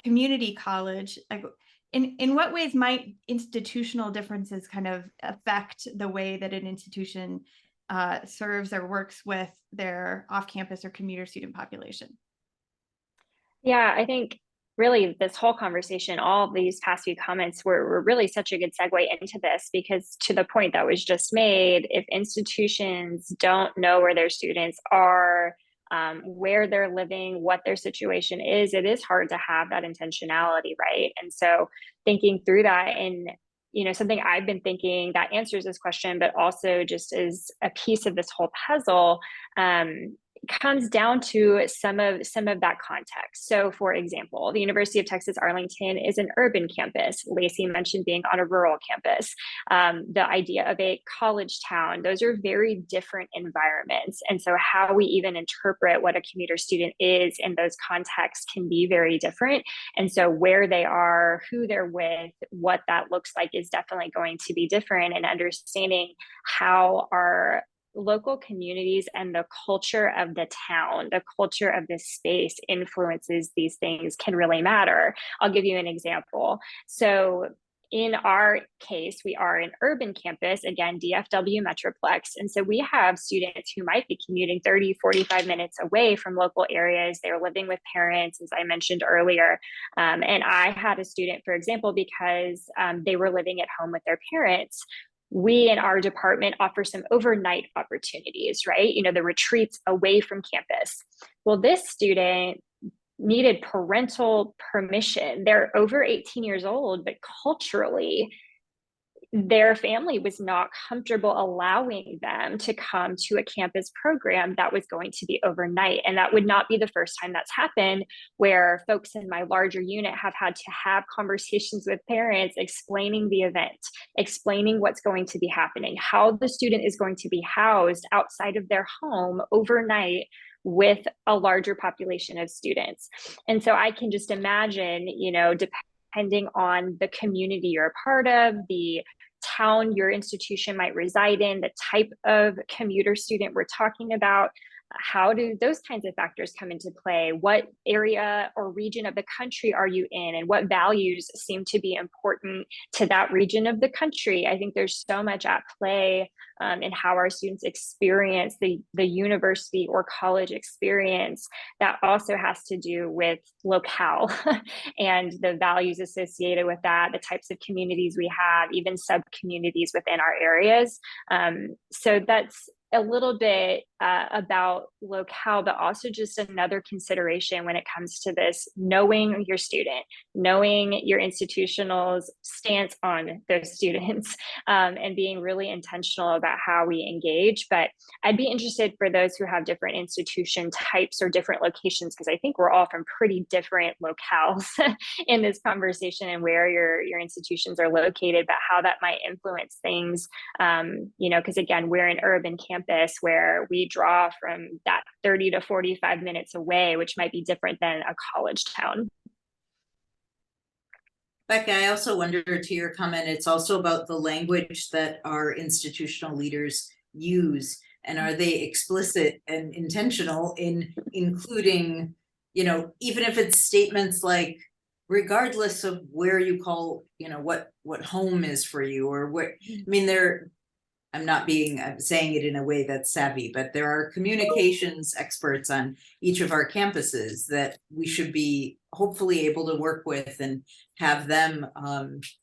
community college, like in what ways might institutional differences kind of affect the way that an institution serves or works with their off-campus or commuter student population? Yeah, I think really this whole conversation, all of these past few comments were really such a good segue into this, because to the point that was just made, if institutions don't know where their students are, where they're living, what their situation is, it is hard to have that intentionality, right? And so thinking through that, and something I've been thinking that answers this question, but also just is a piece of this whole puzzle, comes down to some of that context. So for example, the University of Texas Arlington is an urban campus. Lacey mentioned being on a rural campus. The idea of a college town, those are very different environments. And so how we even interpret what a commuter student is in those contexts can be very different. And so where they are, who they're with, what that looks like is definitely going to be different, and understanding how our local communities and the culture of the town, the culture of this space influences these things can really matter. I'll give you an example. So in our case, we are an urban campus, again, DFW Metroplex. And so we have students who might be commuting 30, 45 minutes away from local areas. They're living with parents, as I mentioned earlier. And I had a student, for example, because they were living at home with their parents. We in our department offer some overnight opportunities, right? The retreats away from campus. Well, this student needed parental permission. They're over 18 years old, but culturally, their family was not comfortable allowing them to come to a campus program that was going to be overnight. And that would not be the first time that's happened, where folks in my larger unit have had to have conversations with parents explaining the event, explaining what's going to be happening, how the student is going to be housed outside of their home overnight with a larger population of students. And so I can just imagine, depending on the community you're a part of, the town your institution might reside in, the type of commuter student we're talking about, how do those kinds of factors come into play? What area or region of the country are you in, and what values seem to be important to that region of the country? I think there's so much at play in how our students experience the university or college experience that also has to do with locale and the values associated with that, the types of communities we have, even sub-communities within our areas. So that's a little bit about locale, but also just another consideration when it comes to this, knowing your student, knowing your institutional's stance on those students, and being really intentional about how we engage. But I'd be interested for those who have different institution types or different locations, because I think we're all from pretty different locales in this conversation, and where your institutions are located, but how that might influence things. Because again, we're an urban campus where we draw from that 30 to 45 minutes away, which might be different than a college town. Becca, I also wonder, to your comment, it's also about the language that our institutional leaders use, and are they explicit and intentional in including, even if it's statements like, regardless of where you call, what home is for you, or what, I'm saying it in a way that's savvy, but there are communications experts on each of our campuses that we should be hopefully able to work with and have them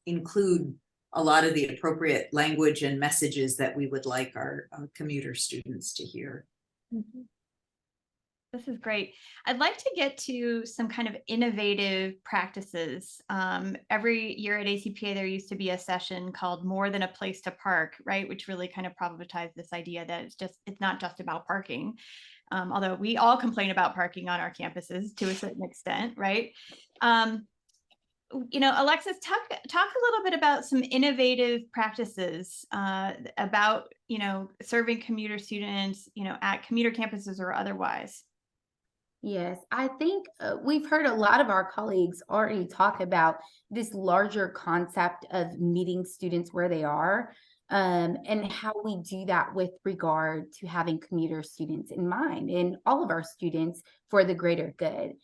include a lot of the appropriate language and messages that we would like our commuter students to hear. Mm-hmm. This is great. I'd like to get to some kind of innovative practices. Every year at ACPA, there used to be a session called More Than a Place to Park, right? Which really kind of problematized this idea that it's not just about parking. Although we all complain about parking on our campuses to a certain extent, right? Alexis, talk a little bit about some innovative practices about, serving commuter students, at commuter campuses or otherwise. Yes, I think we've heard a lot of our colleagues already talk about this larger concept of meeting students where they are, and how we do that with regard to having commuter students in mind, and all of our students for the greater good.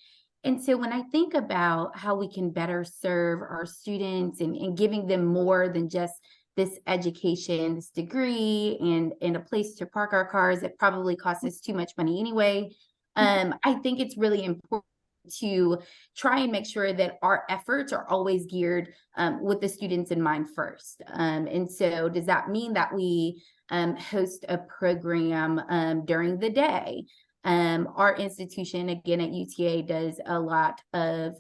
And so when I think about how we can better serve our students and giving them more than just this education, this degree, and a place to park our cars that probably costs us too much money anyway, I think it's really important to try and make sure that our efforts are always geared with the students in mind first. And so does that mean that we host a program during the day? Our institution, again, at UTA, does a lot of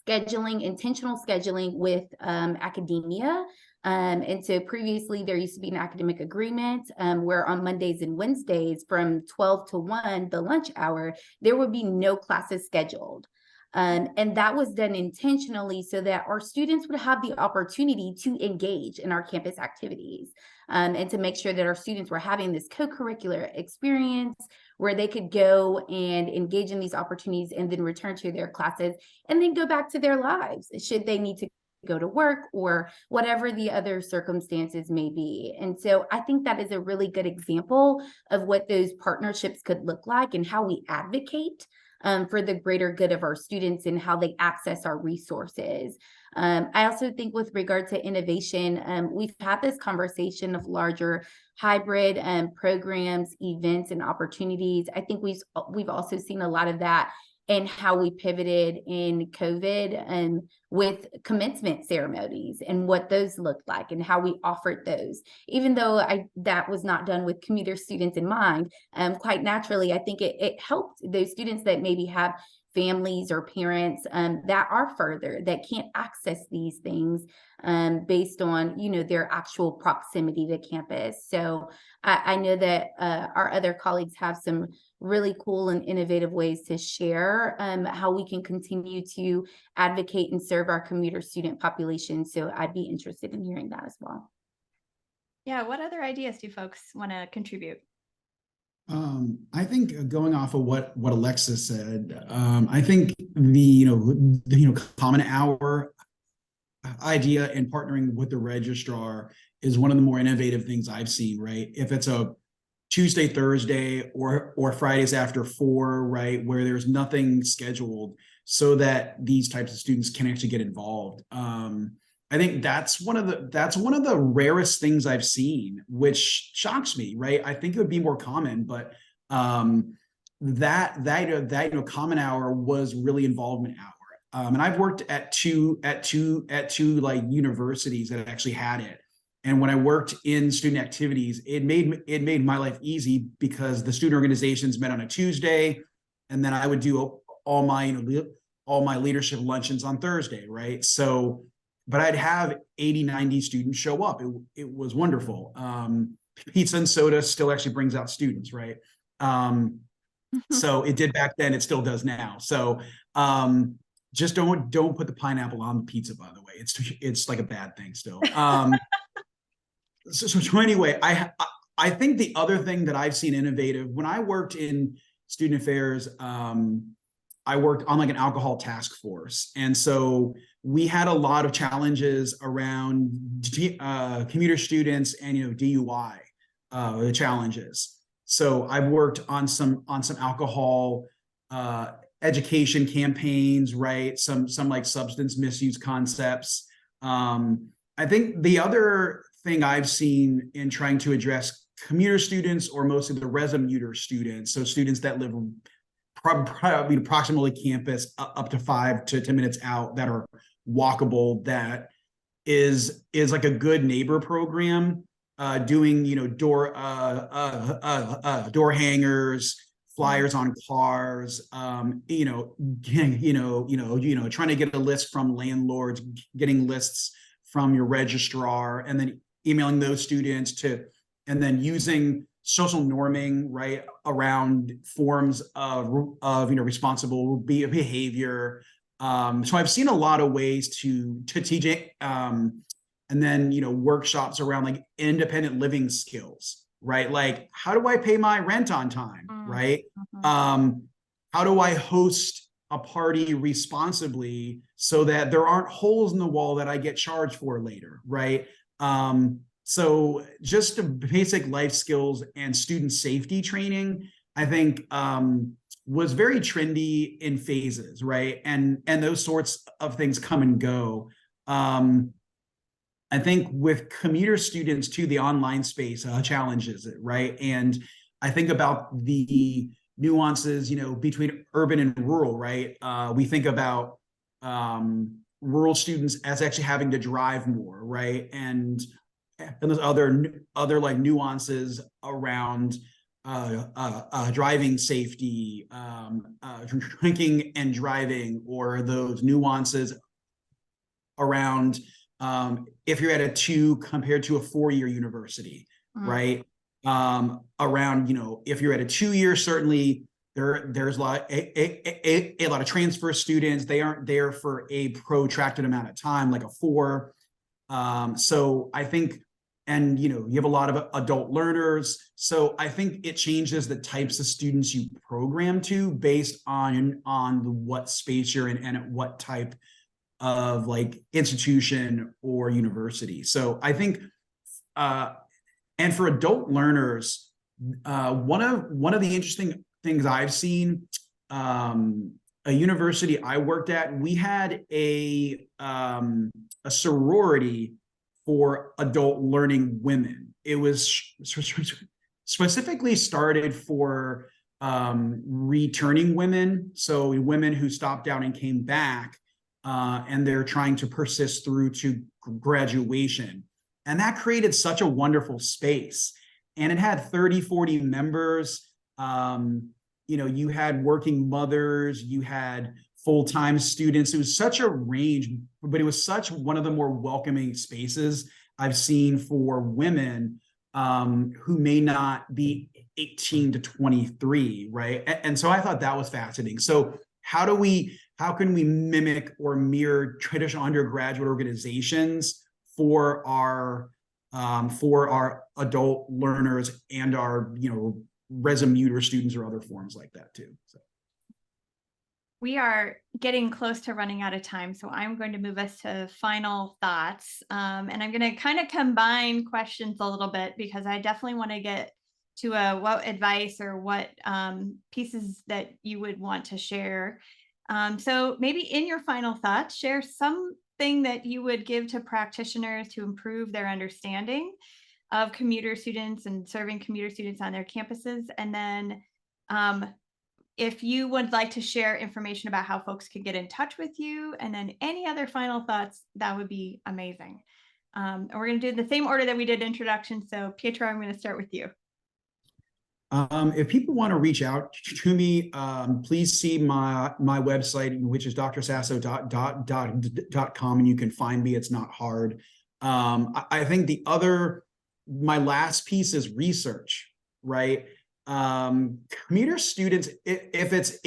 scheduling, intentional scheduling with academia. And so previously there used to be an academic agreement where on Mondays and Wednesdays from 12 to 1, the lunch hour, there would be no classes scheduled. And that was done intentionally so that our students would have the opportunity to engage in our campus activities, and to make sure that our students were having this co-curricular experience where they could go and engage in these opportunities and then return to their classes and then go back to their lives should they need to go to work or whatever the other circumstances may be. And so I think that is a really good example of what those partnerships could look like and how we advocate for the greater good of our students and how they access our resources. I also think with regard to innovation, we've had this conversation of larger hybrid programs, events, and opportunities. I think we've also seen a lot of that in how we pivoted in COVID with commencement ceremonies and what those looked like and how we offered those. Even though that was not done with commuter students in mind, quite naturally, I think it helped those students that maybe have families or parents that are further, that can't access these things based on, their actual proximity to campus. So I know that our other colleagues have some really cool and innovative ways to share how we can continue to advocate and serve our commuter student population. So I'd be interested in hearing that as well. Yeah, what other ideas do folks want to contribute? I think going off of what Alexis said, I think the common hour idea and partnering with the registrar is one of the more innovative things I've seen, right? If it's a Tuesday, Thursday, or Fridays after 4, right, where there's nothing scheduled so that these types of students can actually get involved. I think that's one of the rarest things I've seen, which shocks me, right? I think it would be more common, but that common hour was really involvement hour. And I've worked at two like universities that actually had it. And when I worked in student activities, it made my life easy because the student organizations met on a Tuesday, and then I would do all my leadership luncheons on Thursday, right? So, but I'd have 80, 90 students show up. It was wonderful. Pizza and soda still actually brings out students, right? So it did back then, it still does now. So just don't put the pineapple on the pizza, by the way. It's like a bad thing still. So anyway, I think the other thing that I've seen innovative, when I worked in student affairs, I worked on like an alcohol task force. And so we had a lot of challenges around commuter students and, DUI challenges. So I've worked on some alcohol education campaigns, right? Some like substance misuse concepts. I think the other thing I've seen in trying to address commuter students, or mostly the resomuter students, so students that live probably approximately campus up to 5 to 10 minutes out, that are walkable, that is like a good neighbor program, doing door hangers, flyers on cars, trying to get a list from landlords, getting lists from your registrar, and then emailing those students and then using social norming, right, around forms of responsible behavior. So I've seen a lot of ways to teach it, and then workshops around like independent living skills, right? Like, how do I pay my rent on time, right? How do I host a party responsibly so that there aren't holes in the wall that I get charged for later, right? So just the basic life skills and student safety training, I think, was very trendy in phases, right? And those sorts of things come and go. I think with commuter students too, the online space challenges it, right? And I think about the nuances, between urban and rural, right? We think about rural students as actually having to drive more, right? And there's other like nuances around driving safety, drinking and driving, or those nuances around if you're at a 2 compared to a 4-year university, right? Around, if you're at a 2-year, certainly there's a lot of transfer students. They aren't there for a protracted amount of time, like a 4. So I think, and you have a lot of adult learners. So I think it changes the types of students you program to based on what space you're in and at what type of like institution or university. So I think, and for adult learners, one of the interesting things I've seen, a university I worked at, we had a sorority for adult learning women. It was specifically started for returning women, so women who stopped out and came back, and they're trying to persist through to graduation. And that created such a wonderful space. And it had 30, 40 members. You had working mothers, you had full-time students. It was such a range, but it was such one of the more welcoming spaces I've seen for women who may not be 18 to 23, right? And so I thought that was fascinating. So how can we mimic or mirror traditional undergraduate organizations for our adult learners and our resume students or other forms like that too? So we are getting close to running out of time, so I'm going to move us to final thoughts, and I'm going to kind of combine questions a little bit because I definitely want to get to what advice or what pieces that you would want to share. So maybe in your final thoughts, share something that you would give to practitioners to improve their understanding of commuter students and serving commuter students on their campuses. And then if you would like to share information about how folks can get in touch with you, and then any other final thoughts, that would be amazing. And we're going to do the same order that we did introduction. So Pietro, I'm going to start with you. If people want to reach out to me, please see my website, which is drsasso.com, and you can find me. It's not hard. I think my last piece is research, right? Commuter students, if it's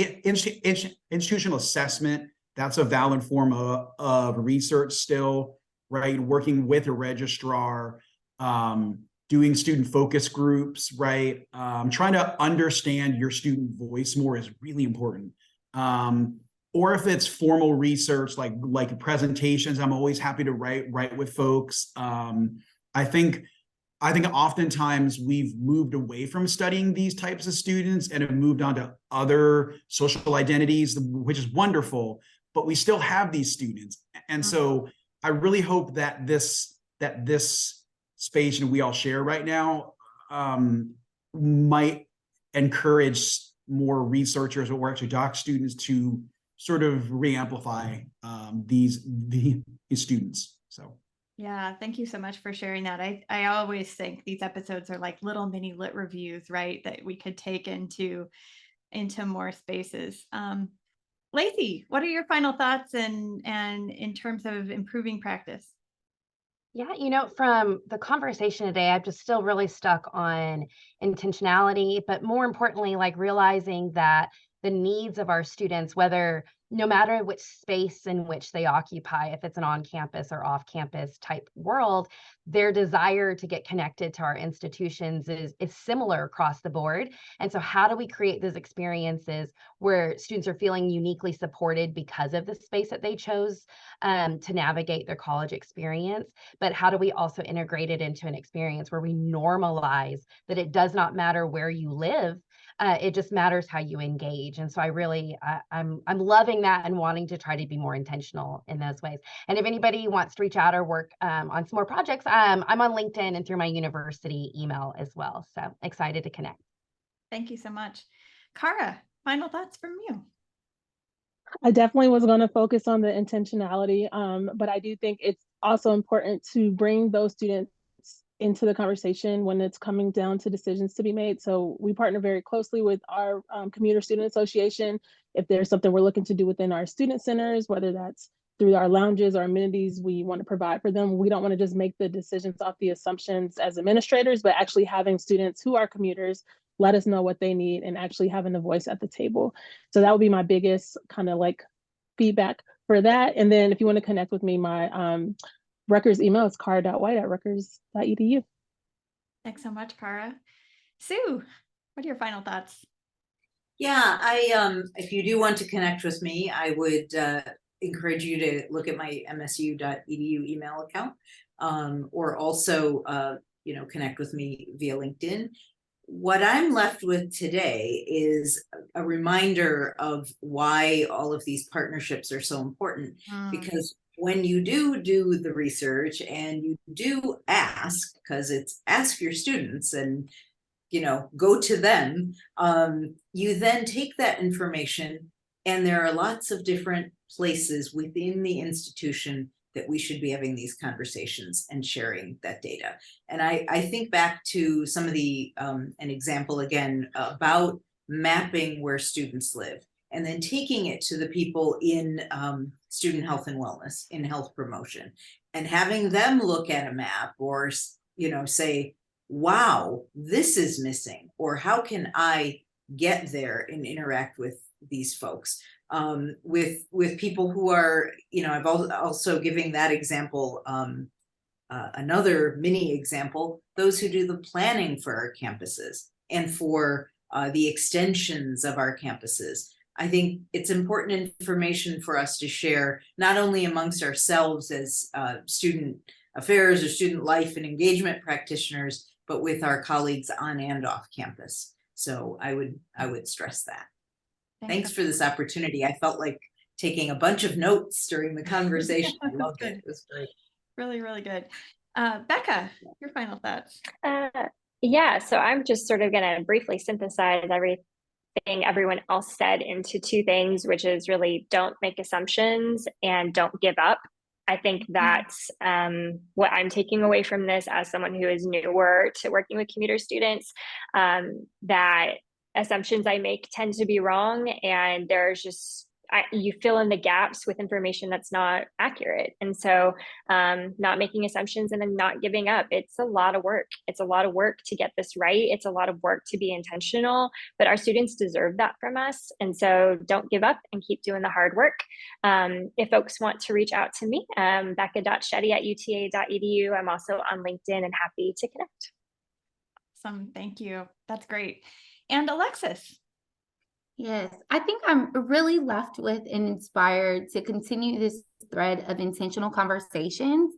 institutional assessment, that's a valid form of research still, right? Working with a registrar, doing student focus groups, right? Trying to understand your student voice more is really important. Or if it's formal research, like presentations, I'm always happy to write with folks. I think oftentimes we've moved away from studying these types of students and have moved on to other social identities, which is wonderful, but we still have these students. And so I really hope that this space we all share right now might encourage more researchers or actually doc students to sort of re-amplify these students. So. Yeah, thank you so much for sharing that. I always think these episodes are like little mini lit reviews, right? That we could take into more spaces. Lacey, what are your final thoughts and in terms of improving practice? Yeah, from the conversation today, I'm just still really stuck on intentionality, but more importantly, like realizing that the needs of our students, no matter which space in which they occupy, if it's an on-campus or off-campus type world, their desire to get connected to our institutions is similar across the board. And so how do we create those experiences where students are feeling uniquely supported because of the space that they chose to navigate their college experience? But how do we also integrate it into an experience where we normalize that it does not matter where you live, it just matters how you engage. And so I'm loving that and wanting to try to be more intentional in those ways. And if anybody wants to reach out or work on some more projects, I'm on LinkedIn and through my university email as well. So excited to connect. Thank you so much. Cara, final thoughts from you. I definitely was going to focus on the intentionality, but I do think it's also important to bring those students into the conversation when it's coming down to decisions to be made. So we partner very closely with our Commuter Student Association. If there's something we're looking to do within our student centers, whether that's through our lounges or amenities we want to provide for them, we don't want to just make the decisions off the assumptions as administrators, but actually having students who are commuters let us know what they need and actually having a voice at the table. So that would be my biggest kind of like feedback for that. And then if you want to connect with me, my Rutgers email is cara.white@rutgers.edu. Thanks so much, Cara. Sue, what are your final thoughts? Yeah, if you do want to connect with me, I would encourage you to look at my msu.edu email account, or also connect with me via LinkedIn. What I'm left with today is a reminder of why all of these partnerships are so important, because when you do the research and you do ask, because it's ask your students and go to them, you then take that information, and there are lots of different places within the institution that we should be having these conversations and sharing that data. And I think back to some of the, an example again about mapping where students live, and then taking it to the people in student health and wellness, in health promotion, and having them look at a map or, say, wow, this is missing, or how can I get there and interact with these folks, with people who are, I've also giving that example, another mini example, those who do the planning for our campuses and for the extensions of our campuses. I think it's important information for us to share, not only amongst ourselves as student affairs or student life and engagement practitioners, but with our colleagues on and off campus. So I would stress that. Thanks for this opportunity. I felt like taking a bunch of notes during the conversation. I loved it. It was great. Really, really good. Becca, your final thoughts. Yeah, so I'm just sort of going to briefly synthesize everything everyone else said into two things, which is really don't make assumptions and don't give up. I think that's what I'm taking away from this as someone who is newer to working with commuter students, that assumptions I make tend to be wrong, and there's just you fill in the gaps with information that's not accurate. And so not making assumptions and then not giving up. It's a lot of work. It's a lot of work to get this right. It's a lot of work to be intentional, but our students deserve that from us. And so don't give up and keep doing the hard work. If folks want to reach out to me, becca.shetty@uta.edu. I'm also on LinkedIn and happy to connect. Awesome. Thank you. That's great. And Alexis. Yes, I think I'm really left with and inspired to continue this thread of intentional conversations,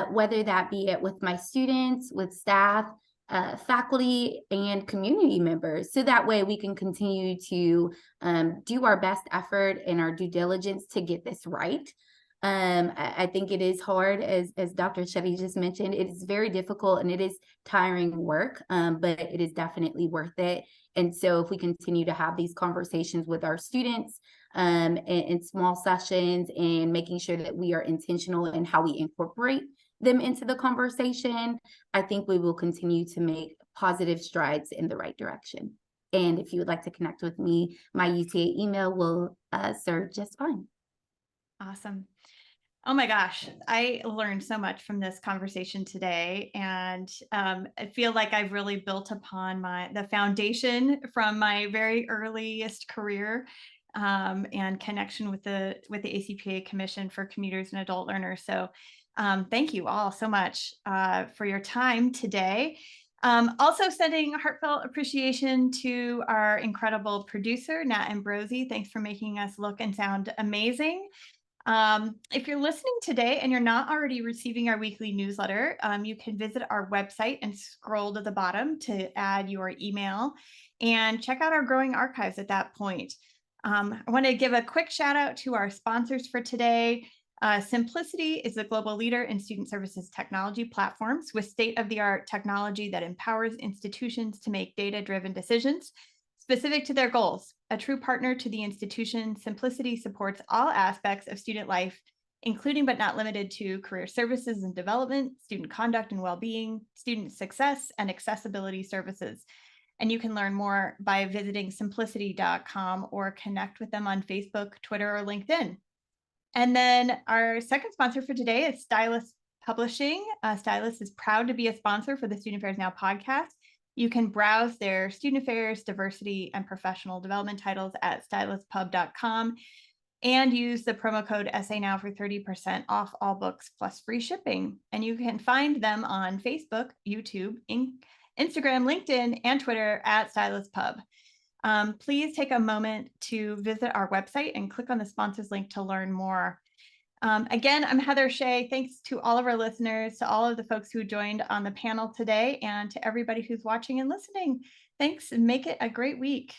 whether that be it with my students, with staff, faculty, and community members. So that way we can continue to do our best effort and our due diligence to get this right. I think it is hard, as Dr. Shetty just mentioned. It is very difficult and it is tiring work, but it is definitely worth it. And so if we continue to have these conversations with our students in small sessions and making sure that we are intentional in how we incorporate them into the conversation, I think we will continue to make positive strides in the right direction. And if you would like to connect with me, my UTA email will serve just fine. Awesome. Oh my gosh, I learned so much from this conversation today, and I feel like I've really built upon the foundation from my very earliest career and connection with the ACPA Commission for Commuters and Adult Learners. So thank you all so much for your time today. Also sending heartfelt appreciation to our incredible producer, Nat Ambrosi. Thanks for making us look and sound amazing. If you're listening today and you're not already receiving our weekly newsletter, you can visit our website and scroll to the bottom to add your email and check out our growing archives at that point. I want to give a quick shout out to our sponsors for today. Simplicity is a global leader in student services technology platforms with state-of-the-art technology that empowers institutions to make data-driven decisions specific to their goals. A true partner to the institution, Simplicity supports all aspects of student life including but not limited to career services and development, student conduct and well-being, student success, and accessibility services. And you can learn more by visiting simplicity.com or connect with them on Facebook, Twitter, or LinkedIn. And then our second sponsor for today is Stylus Publishing. Stylus is proud to be a sponsor for the Student Affairs Now podcast. You can browse their student affairs, diversity, and professional development titles at styluspub.com and use the promo code SANOW for 30% off all books plus free shipping. And you can find them on Facebook, YouTube, Instagram, LinkedIn, and Twitter at StylusPub. Please take a moment to visit our website and click on the sponsors link to learn more. Again, I'm Heather Shea. Thanks to all of our listeners, to all of the folks who joined on the panel today, and to everybody who's watching and listening. Thanks, and make it a great week.